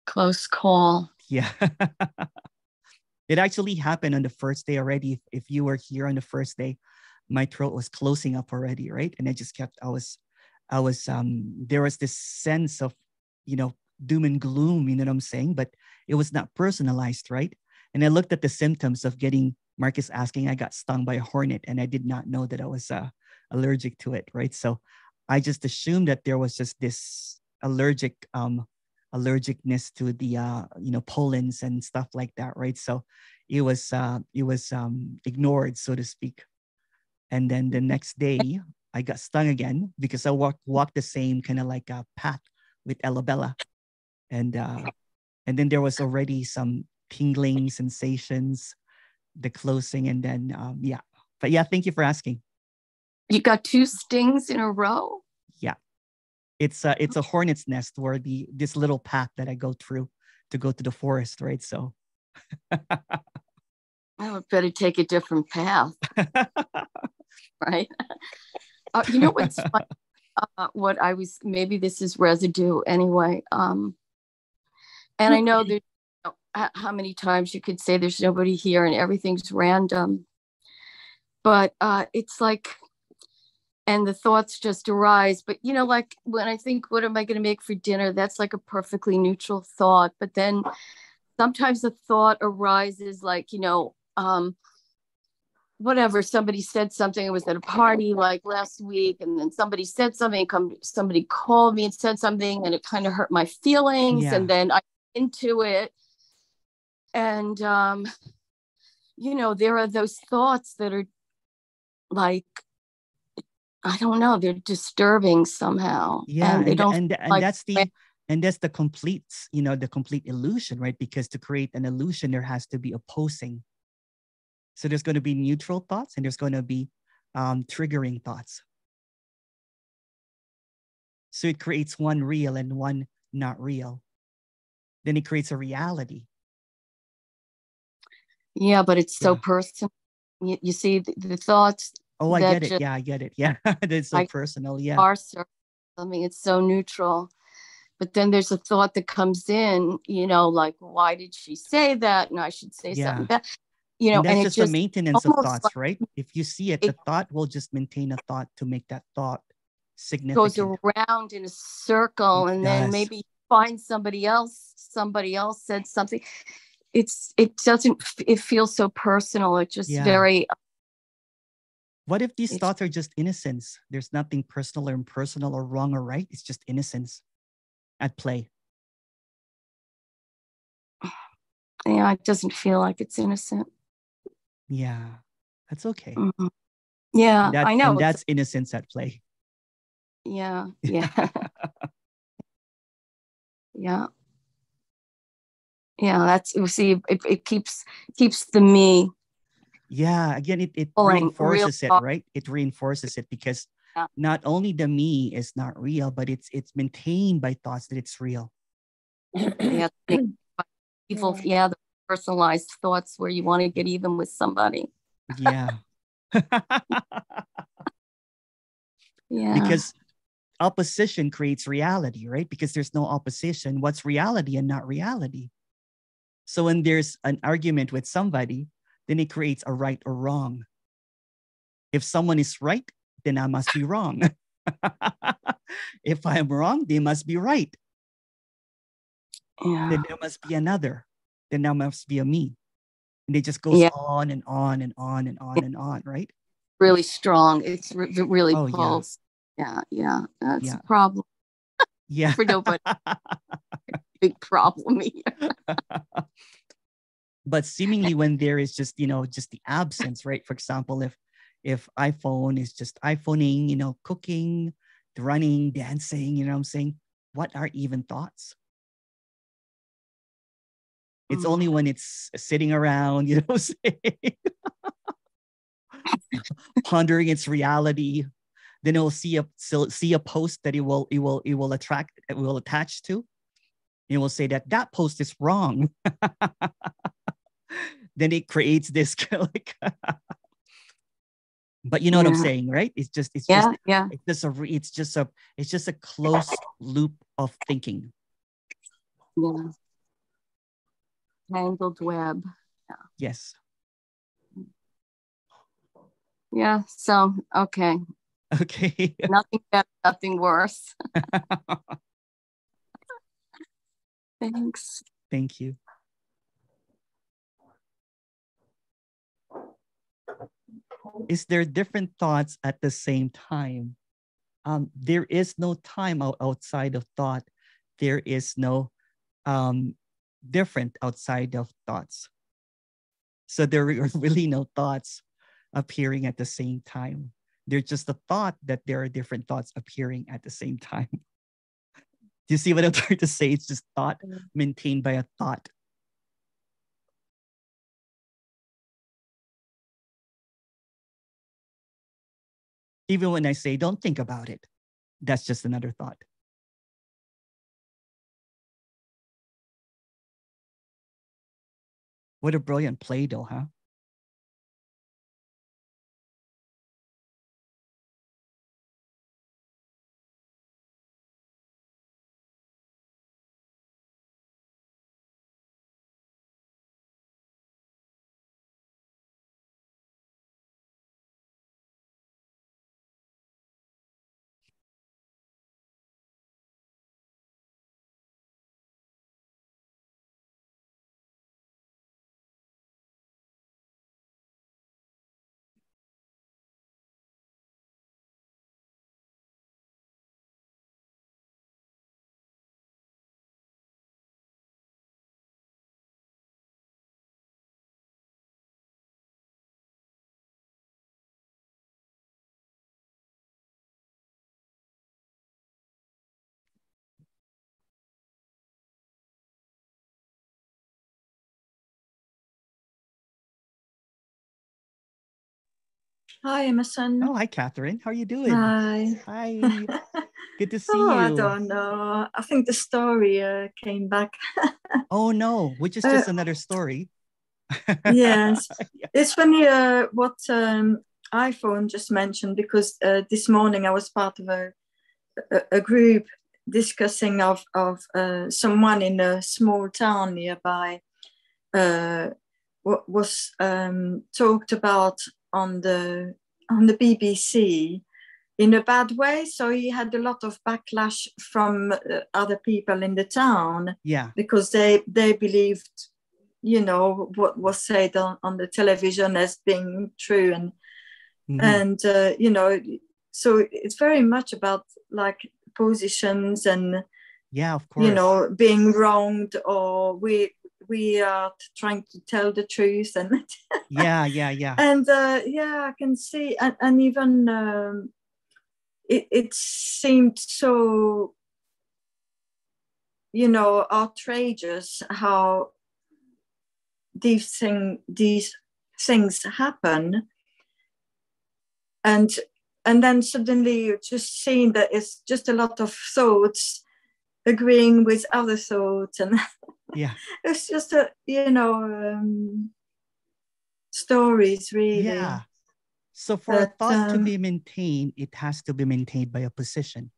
Close call. Yeah. It actually happened on the first day already. If you were here on the first day, my throat was closing up already, right? And I just kept, I was there was this sense of, you know, doom and gloom, you know what I'm saying? But it was not personalized, right? And I looked at the symptoms of getting, Marcus asking, I got stung by a hornet and I did not know that I was allergic to it, right? So I just assumed that there was just this allergicness to the pollens and stuff like that, right? So it was ignored, so to speak. And then the next day I got stung again because I walked the same kind of like a path with Ella Bella, and then there was already some tingling sensations, the closing, and then yeah. But yeah, thank you for asking. You got 2 stings in a row? Yeah. It's a hornet's nest where this little path that I go through to go to the forest, right? So I would better take a different path. Right? You know what's funny? What I was, maybe this is residue anyway. And I know there's, how many times you could say there's nobody here and everything's random. But it's like, and the thoughts just arise. But, you know, like when I think, what am I going to make for dinner? That's like a perfectly neutral thought. But then sometimes the thought arises like, you know, whatever, somebody said something. I was at a party like last week, and then somebody said something, somebody called me and said something, and it kind of hurt my feelings. Yeah. And then I into it. And, you know, there are those thoughts that are like, I don't know, they're disturbing somehow. Yeah. And they don't and like, that's the complete, you know, the complete illusion, right? Because to create an illusion, there has to be opposing. So there's going to be neutral thoughts and there's going to be triggering thoughts. So it creates one real and one not real. Then it creates a reality. Yeah, but it's so personal. You see the thoughts. Oh, I get it. Yeah, I get it. Yeah, that's so personal. Yeah. I mean, it's so neutral. But then there's a thought that comes in, you know, like, why did she say that? And I should say something back. You know, and that's and just the maintenance of thoughts, like, right? If you see it, the thought will just maintain a thought to make that thought significant. Goes around in a circle, and then maybe find somebody else said something. It feels so personal. It's just very. What if these thoughts are just innocence? There's nothing personal or impersonal or wrong or right. It's just innocence at play. Yeah, it doesn't feel like it's innocent. Yeah, that's okay. Mm-hmm. Yeah, I know. And that's innocence at play. Yeah, yeah. Yeah. Yeah, that's, you see, it keeps the me. Yeah, again, it reinforces it, right? It reinforces it because not only the me is not real, but it's maintained by thoughts that it's real. Yeah, people, the personalized thoughts where you want to get even with somebody. Yeah. Yeah. Because opposition creates reality, right? Because there's no opposition. What's reality and not reality? So when there's an argument with somebody, then it creates a right or wrong. If someone is right, then I must be wrong. If I am wrong, they must be right. Yeah. Then there must be another. Then there must be a me. And it just goes on and on and on and on and on, right? Really strong. It's really pulls. Yeah. That's a problem. Yeah. For nobody. Big problem here. But seemingly when there is just, just the absence, right? For example, if iPhone is just iPhoning, cooking, running, dancing, I'm saying, what are even thoughts? It's only when it's sitting around, saying, pondering its reality. Then it will see a post that it will attach to. It will say that post is wrong. Then it creates this like, but you know what I'm saying, right? It's just a close loop of thinking. Yeah. Tangled web. Yeah. Yes. Yeah. So, okay. Okay. Nothing better, nothing worse. Thanks. Thank you. Is there different thoughts at the same time? There is no time outside of thought. There is no different outside of thoughts. So there are really no thoughts appearing at the same time. There's just a thought that there are different thoughts appearing at the same time. Do you see what I'm trying to say? It's just thought maintained by a thought. Even when I say, don't think about it, that's just another thought. What a brilliant play though, huh? Hi, Emerson. Oh, hi, Catherine. How are you doing? Hi. Hi. Good to see you. I don't know. I think the story came back. Oh, no, which is just another story. Yes. Yeah. It's funny what iPhone just mentioned, because this morning I was part of a group discussing of someone in a small town nearby what was talked about on the BBC in a bad way. So he had a lot of backlash from other people in the town. Yeah. Because they believed, you know, what was said on the television as being true, and you know, so it's very much about like positions and, yeah, of course, you know, being wronged, or we are trying to tell the truth, and yeah. and yeah, I can see, and even it seemed so, you know, outrageous how these things happen, and then suddenly you're just seeing that it's just a lot of thoughts agreeing with other thoughts, and yeah, it's just a, you know, stories really. Yeah. So for a thought to be maintained, it has to be maintained by a position.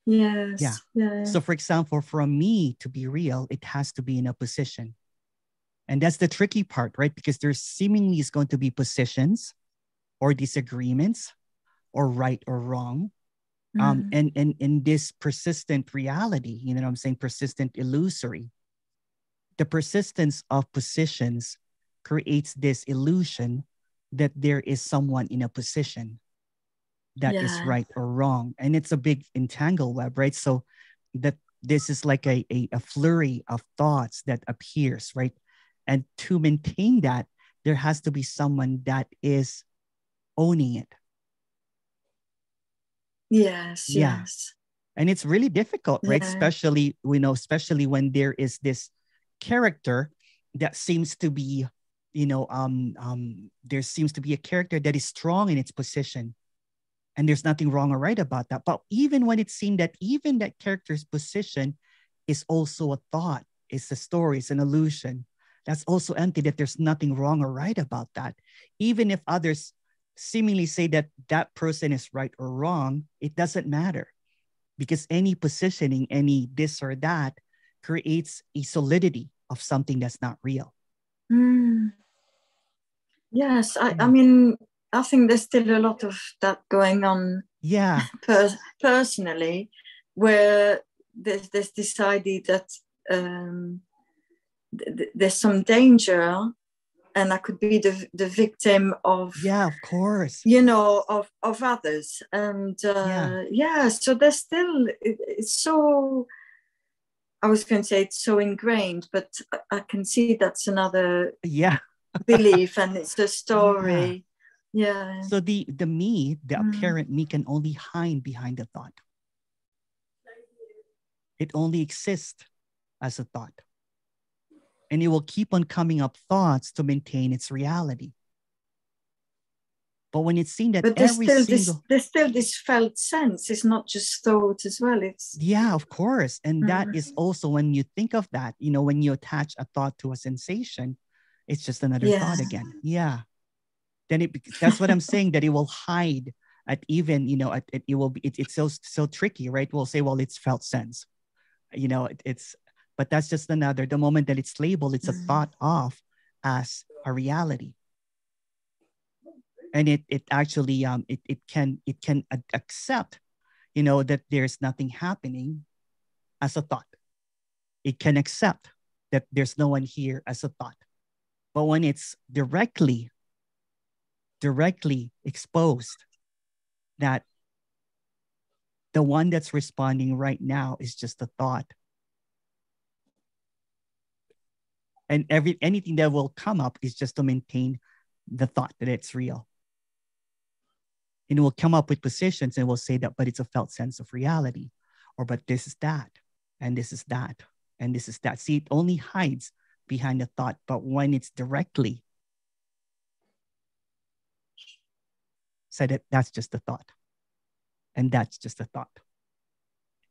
Yes. Yeah. So for example, for me to be real, it has to be in a position. And that's the tricky part, right? Because there seemingly is going to be positions or disagreements or right or wrong. And in this persistent reality, you know what I'm saying? Persistent illusory. The persistence of positions creates this illusion that there is someone in a position that is right or wrong. And it's a big entangled web, right? So that this is like a flurry of thoughts that appears, right? And to maintain that, there has to be someone that is owning it. Yes, yeah. Yes. And it's really difficult, right? Especially, we know, especially when there is this character that seems to be, you know, there seems to be a character that is strong in its position. And there's nothing wrong or right about that. But even when it seemed that even that character's position is also a thought, it's a story, it's an illusion, that's also empty, that there's nothing wrong or right about that. Even if others seemingly say that that person is right or wrong, it doesn't matter. Because any positioning, any this or that creates a solidity of something that's not real. Yes, I mean, I think there's still a lot of that going on. Yeah. Personally, where there's this idea that there's some danger, and I could be the victim of, yeah, of course, you know, of others, and so there's still, it's so, I was going to say it's so ingrained, but I can see that's another belief, and it's the story. Yeah. So the me, the apparent me, can only hide behind the thought. It only exists as a thought. And it will keep on coming up thoughts to maintain its reality. But when it's seen that but there's still this felt sense. It's not just thought as well. It's of course. And that is also, when you think of that, when you attach a thought to a sensation, it's just another thought again. Yeah. Then that's what I'm saying, that it will hide at even, it's so tricky, right? We'll say, well, it's felt sense. But that's just the moment that it's labeled, it's a thought of as a reality. And it actually, it can accept, that there's nothing happening as a thought. It can accept that there's no one here as a thought. But when it's directly exposed, that the one that's responding right now is just a thought. And anything that will come up is just to maintain the thought that it's real. And it will come up with positions and will say that, but it's a felt sense of reality. Or, but this is that, and this is that, and this is that. See, it only hides behind the thought. But when it's directly said, that that's just a thought. And that's just a thought.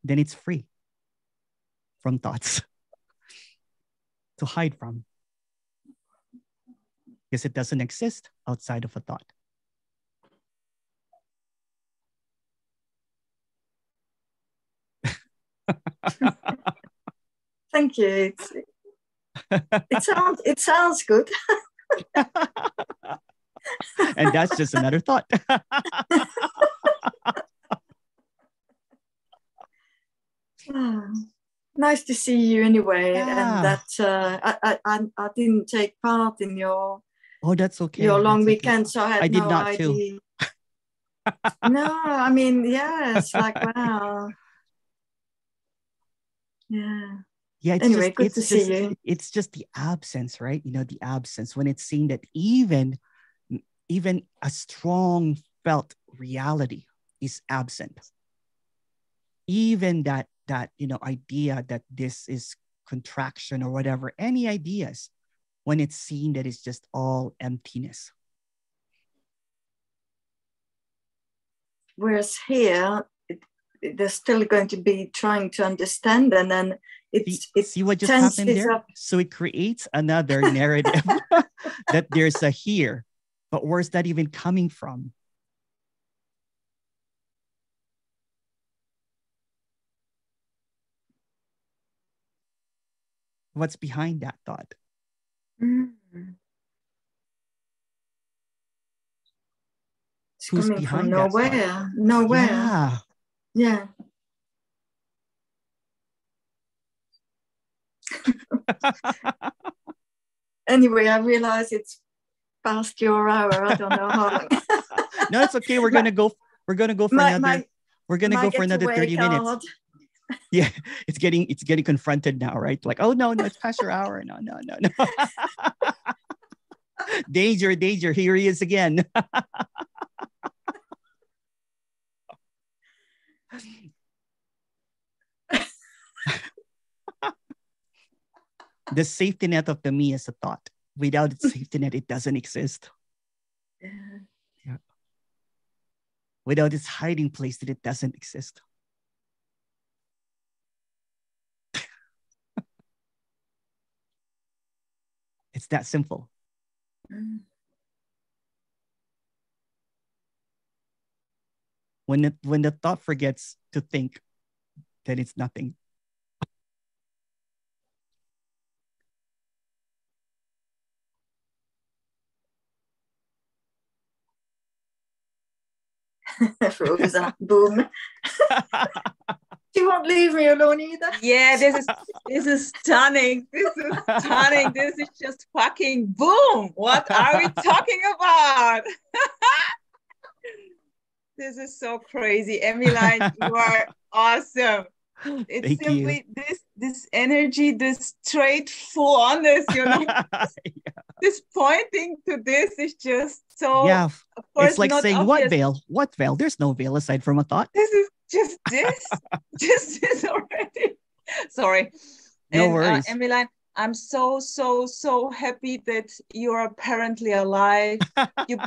Then it's free from thoughts to hide from. Because it doesn't exist outside of a thought. Thank you. It sounds good. And that's just another thought. Nice to see you anyway, and that I didn't take part in your that's okay. Your long that's weekend, okay. so I did no not idea. Too. No, I mean, it's like wow. Yeah. It's anyway, just, good to see you. It's just the absence, right? The absence, when it's seen that even a strong felt reality is absent. Even that idea that this is contraction or whatever, any ideas, when it's seen that it's just all emptiness. Whereas here, they're still going to be trying to understand, and then see what just happened there? Up. So it creates another narrative that there's a here, but where's that even coming from? What's behind that thought? It's who's coming from nowhere. Nowhere. Yeah. Anyway, I realize it's past your hour. I don't know how long. No, it's okay. We're gonna go for another 30 minutes. Yeah, it's getting confronted now, right? Like, oh no, it's past your hour. No. Danger, here he is again. The safety net of the me is a thought. Without its safety net, it doesn't exist. Yeah. Without its hiding place, it doesn't exist. It's that simple. When the thought forgets to think, then it's nothing. Rosa, boom. She won't leave me alone either. Yeah, this is stunning. This is stunning. This is just fucking boom. What are we talking about? This is so crazy. Emmeline, you are awesome. It's Thank simply you. This energy, this straight full honest, this pointing to this is just so. Yeah, of course, it's like saying obvious. What veil? What veil? There's no veil aside from a thought. This is just this already. Sorry. No worries. Emmeline, I'm so, so, so happy that you're apparently alive. Your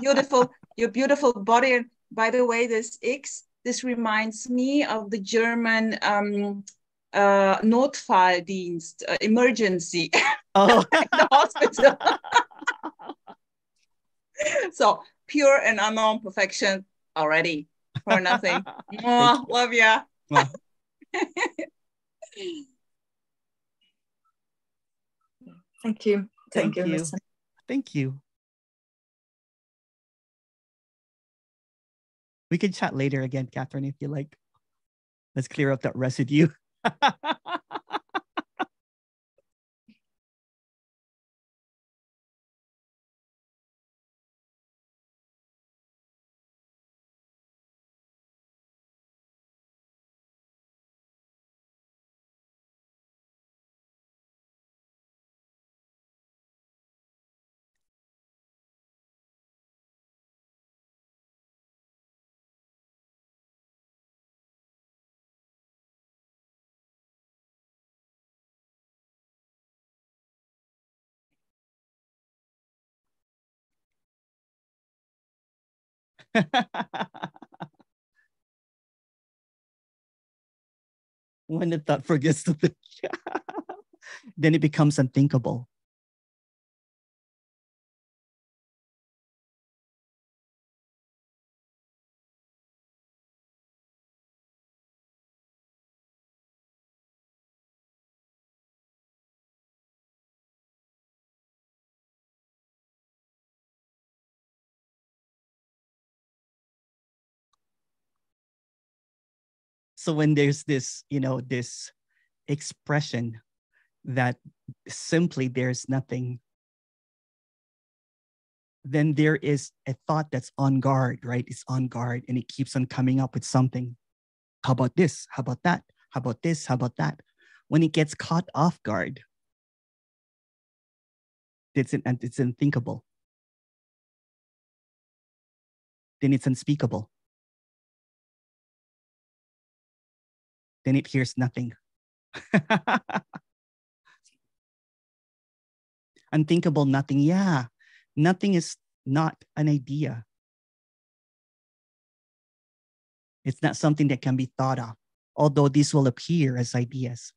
beautiful body. And by the way, this reminds me of the German Notfalldienst, emergency Oh. in the hospital. So pure and unknown perfection already for nothing. Oh, love ya. Wow. Thank you. Thank you, Emerson. Thank you. We can chat later again, Catherine, if you like. Let's clear up that residue. When the thought forgets to think, then it becomes unthinkable. So when there's this, this expression that simply there's nothing, then there is a thought that's on guard, right? It's on guard and it keeps on coming up with something. How about this? How about that? How about this? How about that? When it gets caught off guard, it's unthinkable. Then it's unspeakable. Then it hears nothing. Unthinkable, nothing. Yeah. Nothing is not an idea. It's not something that can be thought of, although these will appear as ideas.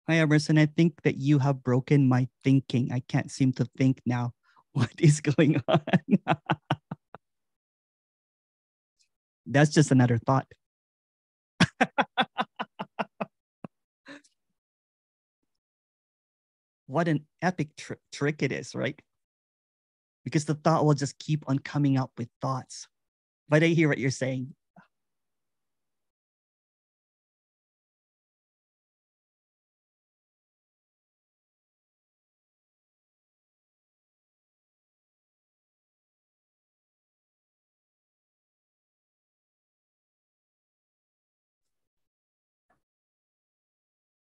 Hi, Emerson. I think that you have broken my thinking. I can't seem to think now. What is going on? That's just another thought. What an epic trick it is, right? Because the thought will just keep on coming up with thoughts. But I hear what you're saying.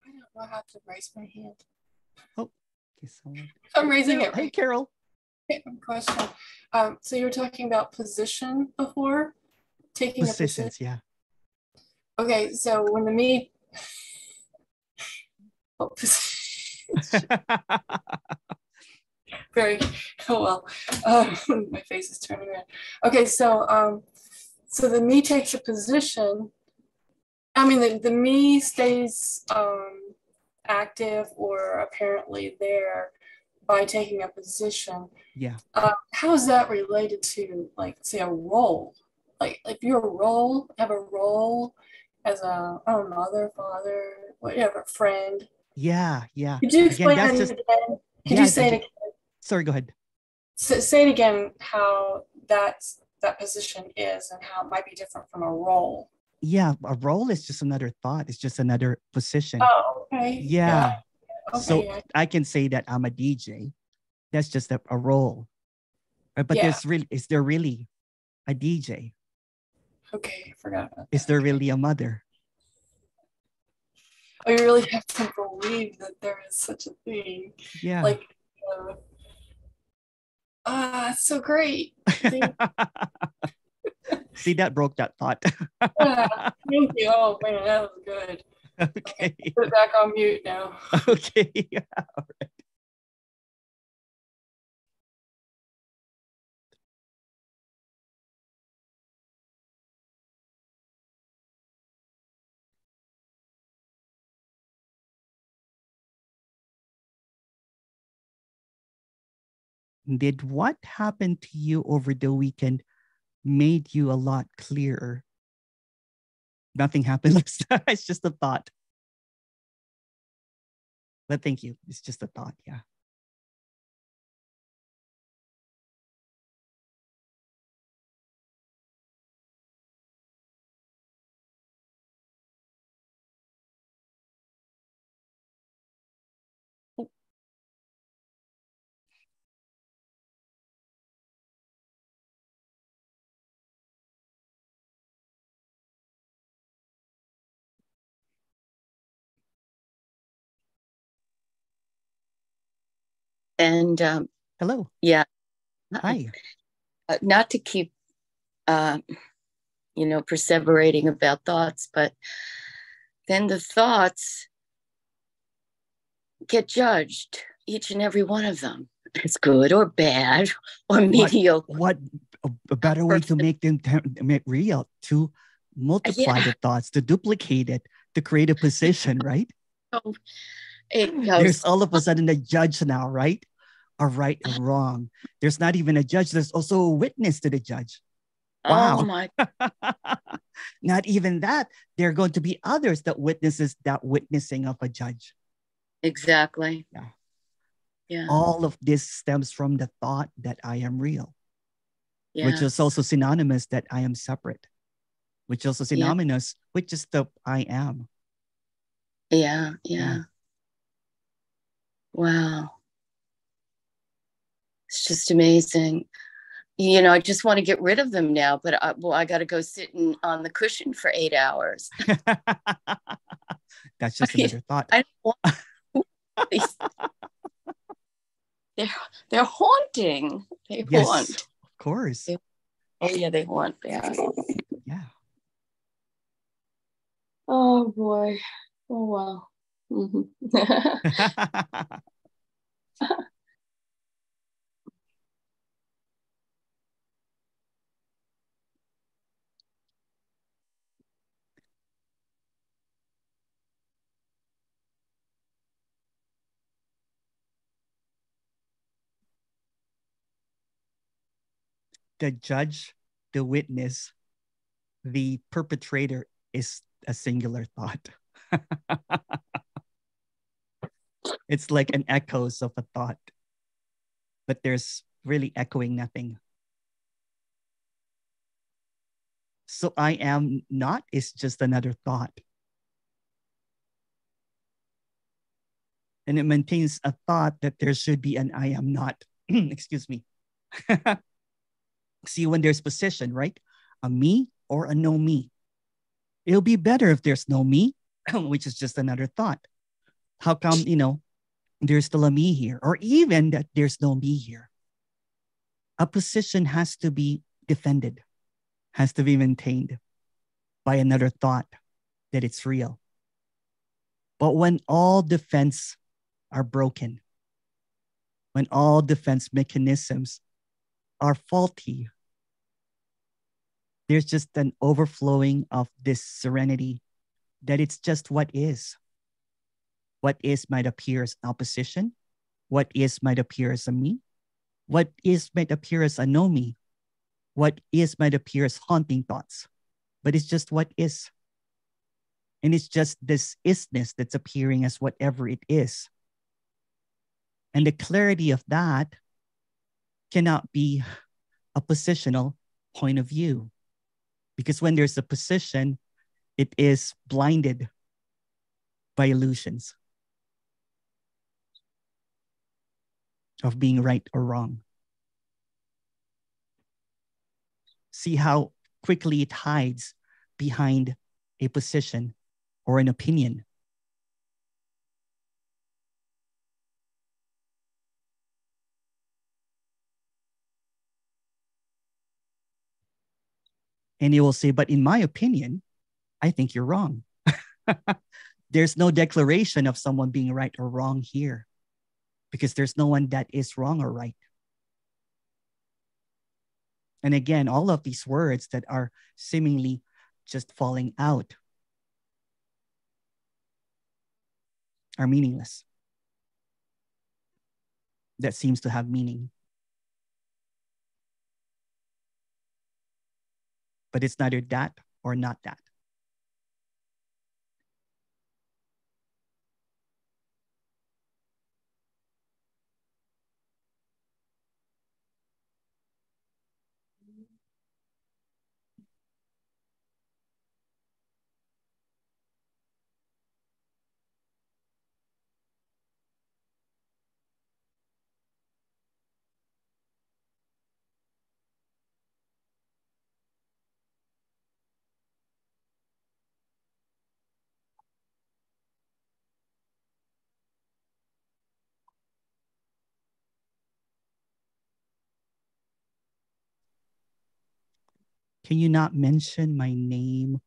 I don't know how to raise my hand. Oh, okay, someone. I'm raising it. Hey, Carol. Question. So you were talking about position before, taking Positions, a position. yeah. Okay, so when the me. Very well. My face is turning red. Okay, so so the me takes a position. I mean, the me stays active or apparently there, by taking a position. Yeah. How is that related to, like, say, a role? Like, if you have a role as a mother, father, whatever, friend. Yeah, yeah. Could you explain Again, that that's just, again? Could yeah, you say it again? Sorry, go ahead. Say it again, how that position is and how it might be different from a role. Yeah, a role is just another thought. It's just another position. Oh, okay. Yeah. Okay, So yeah. I can say that I'm a DJ. That's just a role. But Yeah. is there really a DJ? Okay, I forgot about that. Is there really a mother? Oh, you really have to believe that there is such a thing. Yeah. Like, it's so great. See, that broke that thought. Yeah, thank you. Oh man, that was good. Okay. Put it back on mute now. Okay. Yeah. All right. Did what happened to you over the weekend made you a lot clearer? Nothing happened. It's just a thought. But thank you. It's just a thought. Yeah. And hello. Yeah. Hi. Not to keep, perseverating about thoughts, but then the thoughts get judged, each and every one of them. It's good or bad or mediocre. What a better way to make them real, to multiply the thoughts, to duplicate it, to create a position, right? There's all of a sudden a judge now, right? Or right or wrong. There's not even a judge. There's also a witness to the judge. Wow. Oh my. Not even that. There are going to be others that witnesses that witnessing of a judge. Exactly. Yeah. Yeah. All of this stems from the thought that I am real, yes. which is also synonymous that I am separate, which is also synonymous with just the I am. Yeah. Yeah. Wow. It's just amazing. I just want to get rid of them now, but I got to go sit on the cushion for 8 hours. That's just another thought. I don't want these. They're haunting. They haunt. Of course. They haunt. Yeah. Yeah. Oh boy. Oh wow. Mm-hmm. The judge, the witness, the perpetrator is a singular thought. It's like an echoes of a thought, but there's really echoing nothing. So I am not is just another thought. And it maintains a thought that there should be an I am not. Excuse me. See, when there's position, right? A me or a no me. It'll be better if there's no me, which is just another thought. How come, there's still a me here? Or even that there's no me here. A position has to be defended, has to be maintained by another thought that it's real. But when all defense are broken, when all defense mechanisms are faulty, there's just an overflowing of this serenity that it's just what is. What is might appear as opposition, What is might appear as a me. What is might appear as a no me. What is might appear as haunting thoughts. But it's just what is. And it's just this isness that's appearing as whatever it is. And the clarity of that cannot be a positional point of view. Because when there's a position, it is blinded by illusions of being right or wrong. See how quickly it hides behind a position or an opinion. And you will say, but in my opinion, I think you're wrong. There's no declaration of someone being right or wrong here, because there's no one that is wrong or right. And again, all of these words that are seemingly just falling out are meaningless. That seems to have meaning. But it's neither that or not that. Can you not mention my name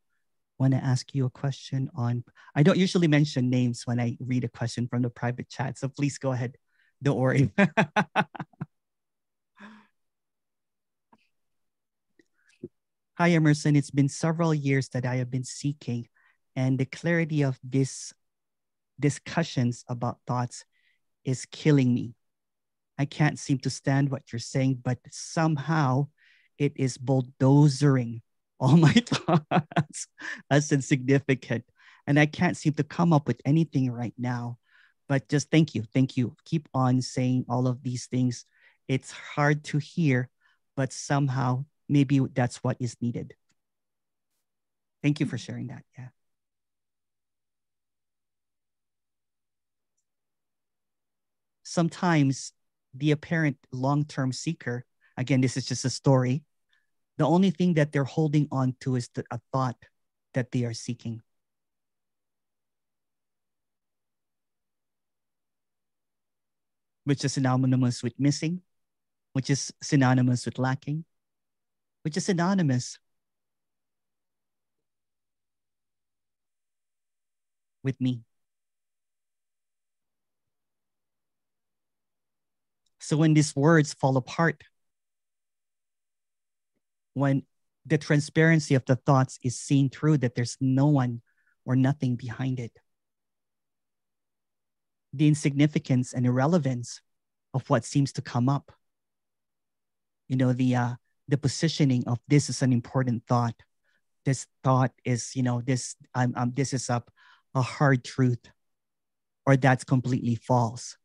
when I ask you a question on... I don't usually mention names when I read a question from the private chat, so please go ahead. Don't worry. Hi, Emerson. It's been several years that I have been seeking, and the clarity of these discussions about thoughts is killing me. I can't seem to stand what you're saying, but somehow it is bulldozering all my thoughts as insignificant. And I can't seem to come up with anything right now. But just thank you. Thank you. Keep on saying all of these things. It's hard to hear, but somehow maybe that's what is needed. Thank you for sharing that. Yeah. Sometimes the apparent long-term seeker, again, this is just a story, the only thing that they're holding on to is a thought that they are seeking. Which is synonymous with missing, which is synonymous with lacking, which is synonymous with me. So when these words fall apart, when the transparency of the thoughts is seen through, that there's no one or nothing behind it, the insignificance and irrelevance of what seems to come up, you know, the positioning of this is an important thought. This thought is, you know, this is a hard truth, or that's completely false,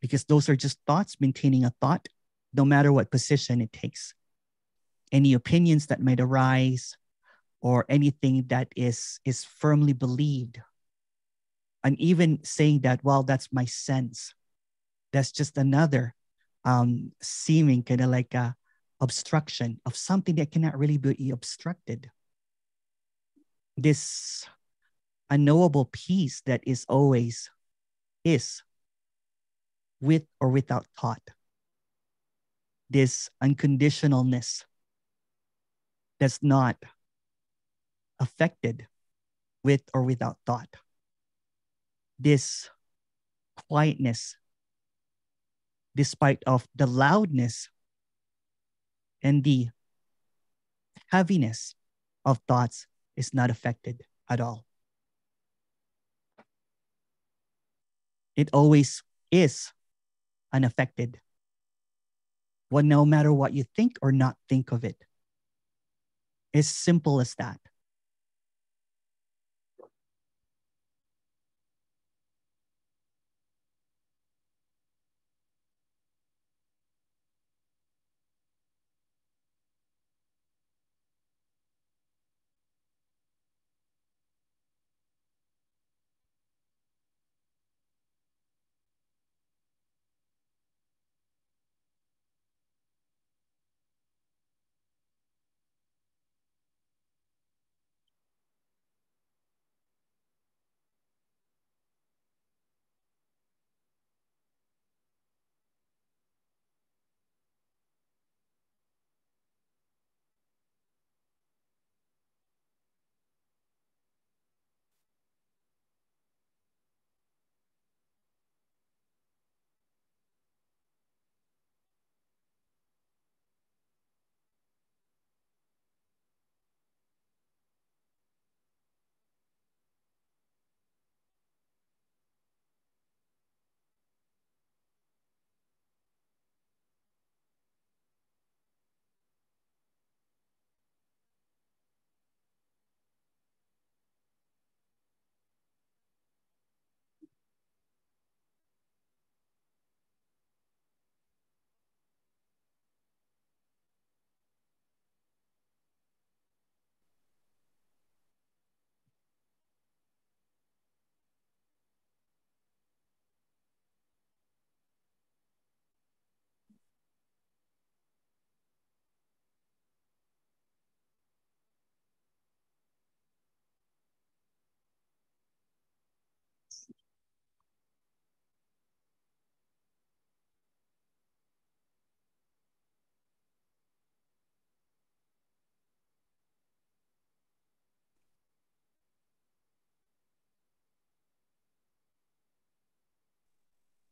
because those are just thoughts maintaining a thought, no matter what position it takes. Any opinions that might arise, or anything that is firmly believed, and even saying that, well, that's my sense, that's just another seeming kind of like a obstruction of something that cannot really be obstructed. This unknowable peace that is always is, with or without thought. This unconditionalness that's not affected with or without thought. This quietness, despite of the loudness and the heaviness of thoughts, is not affected at all. It always is unaffected. Well, no matter what you think or not think of it. As simple as that.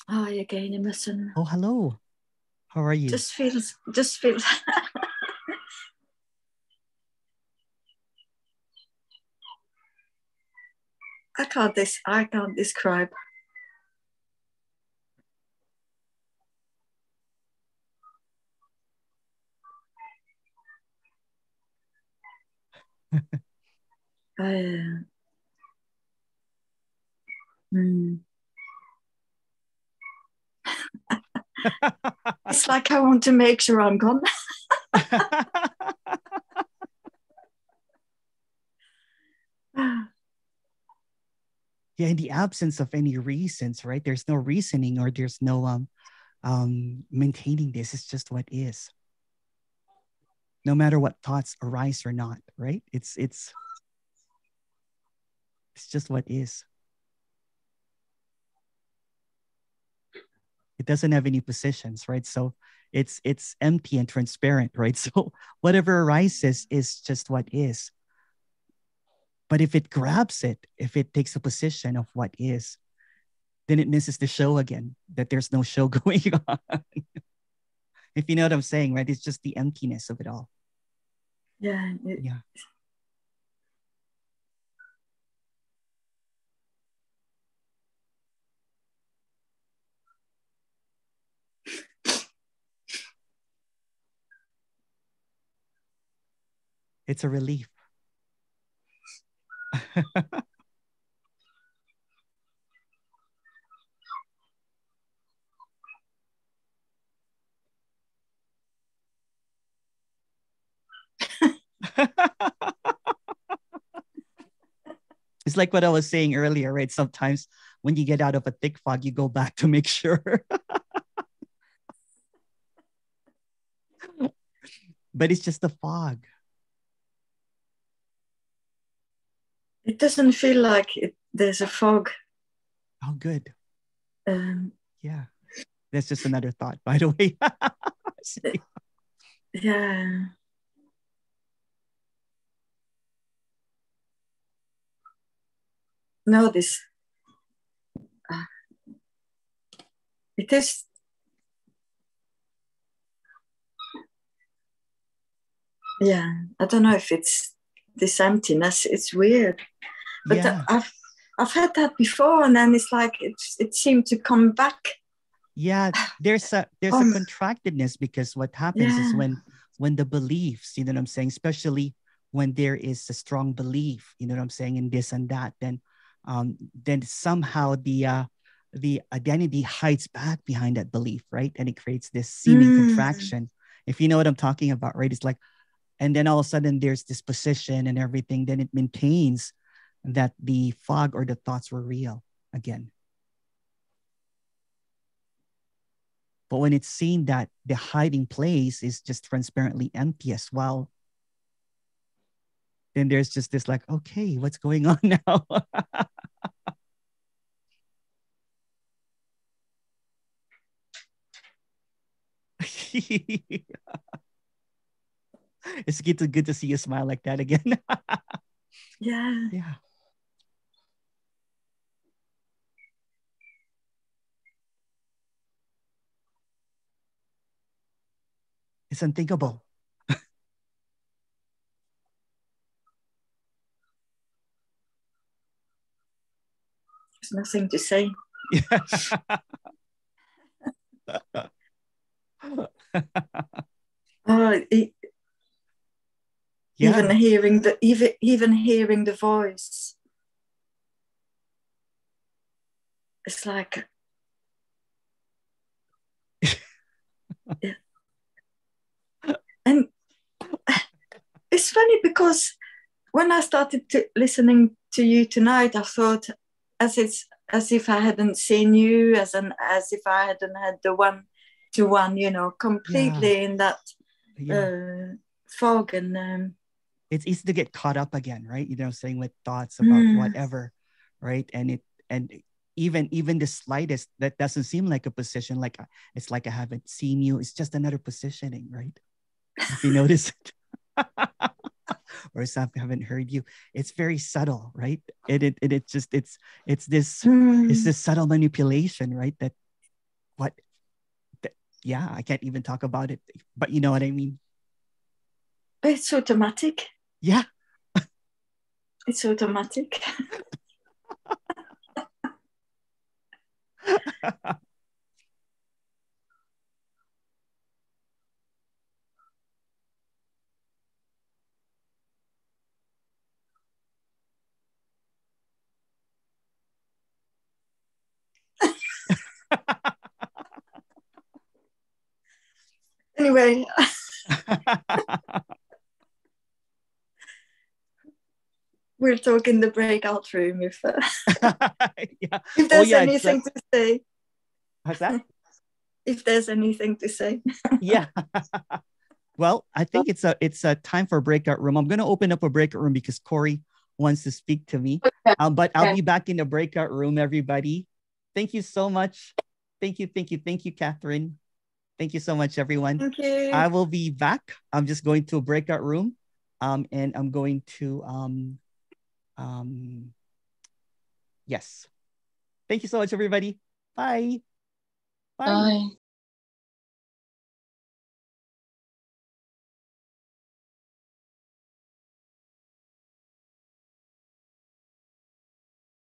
Hi again, Emerson. Oh, hello. How are you? Just feels. I can't describe. It's like I want to make sure I'm gone. Yeah, in the absence of any reasons, right? There's no reasoning or there's no maintaining this. It's just what is. No matter what thoughts arise or not, right? It's just what is. It doesn't have any positions, right? So it's empty and transparent, right? So whatever arises is just what is. But if it grabs it, if it takes a position of what is, then it misses the show again, that there's no show going on. If you know what I'm saying, right? It's just the emptiness of it all. Yeah. Yeah. It's a relief. It's like what I was saying earlier, right? Sometimes when you get out of a thick fog, you go back to make sure. But it's just a fog. It doesn't feel like there's a fog. Oh, good. Yeah. That's just another thought, by the way. Yeah. No, this. It is. Yeah, I don't know if it's this emptiness. It's weird, but yeah. I've had that before, and then it's like it seemed to come back. Yeah, there's a contractedness, because what happens is when the beliefs, you know what I'm saying, especially when there is a strong belief, you know what I'm saying, in this and that, then somehow the identity hides back behind that belief, right? And it creates this seeming contraction. If you know what I'm talking about, right? It's like, and then all of a sudden there's this position and everything, then it maintains that the fog or the thoughts were real again. But when it's seen that the hiding place is just transparently empty as well, then there's just this like, okay, what's going on now? It's good to see you smile like that again. Yeah. Yeah. It's unthinkable. There's nothing to say. Yeah. Even hearing the voice, it's like yeah. And it's funny because when I started listening to you tonight, I thought as if I hadn't seen you, as if I hadn't had the one-to-one, you know, completely in that fog. And it's easy to get caught up again, right? You know what I'm saying, with thoughts about whatever, right? And even the slightest that doesn't seem like a position, like it's like I haven't seen you. It's just another positioning, right? If you notice it. Or if I haven't heard you, it's very subtle, right? It's this subtle manipulation, right? I can't even talk about it, but you know what I mean? It's automatic. Yeah. It's automatic. Anyway. We'll talk in the breakout room if there's anything to say. What's that? If there's anything to say. Yeah. Well, I think it's a time for a breakout room. I'm going to open up a breakout room because Corey wants to speak to me. But I'll be back in the breakout room, everybody. Thank you so much. Thank you, Catherine. Thank you so much, everyone. Thank you. I will be back. I'm just going to a breakout room. And I'm going to yes. Thank you so much, everybody. Bye. Bye. Bye.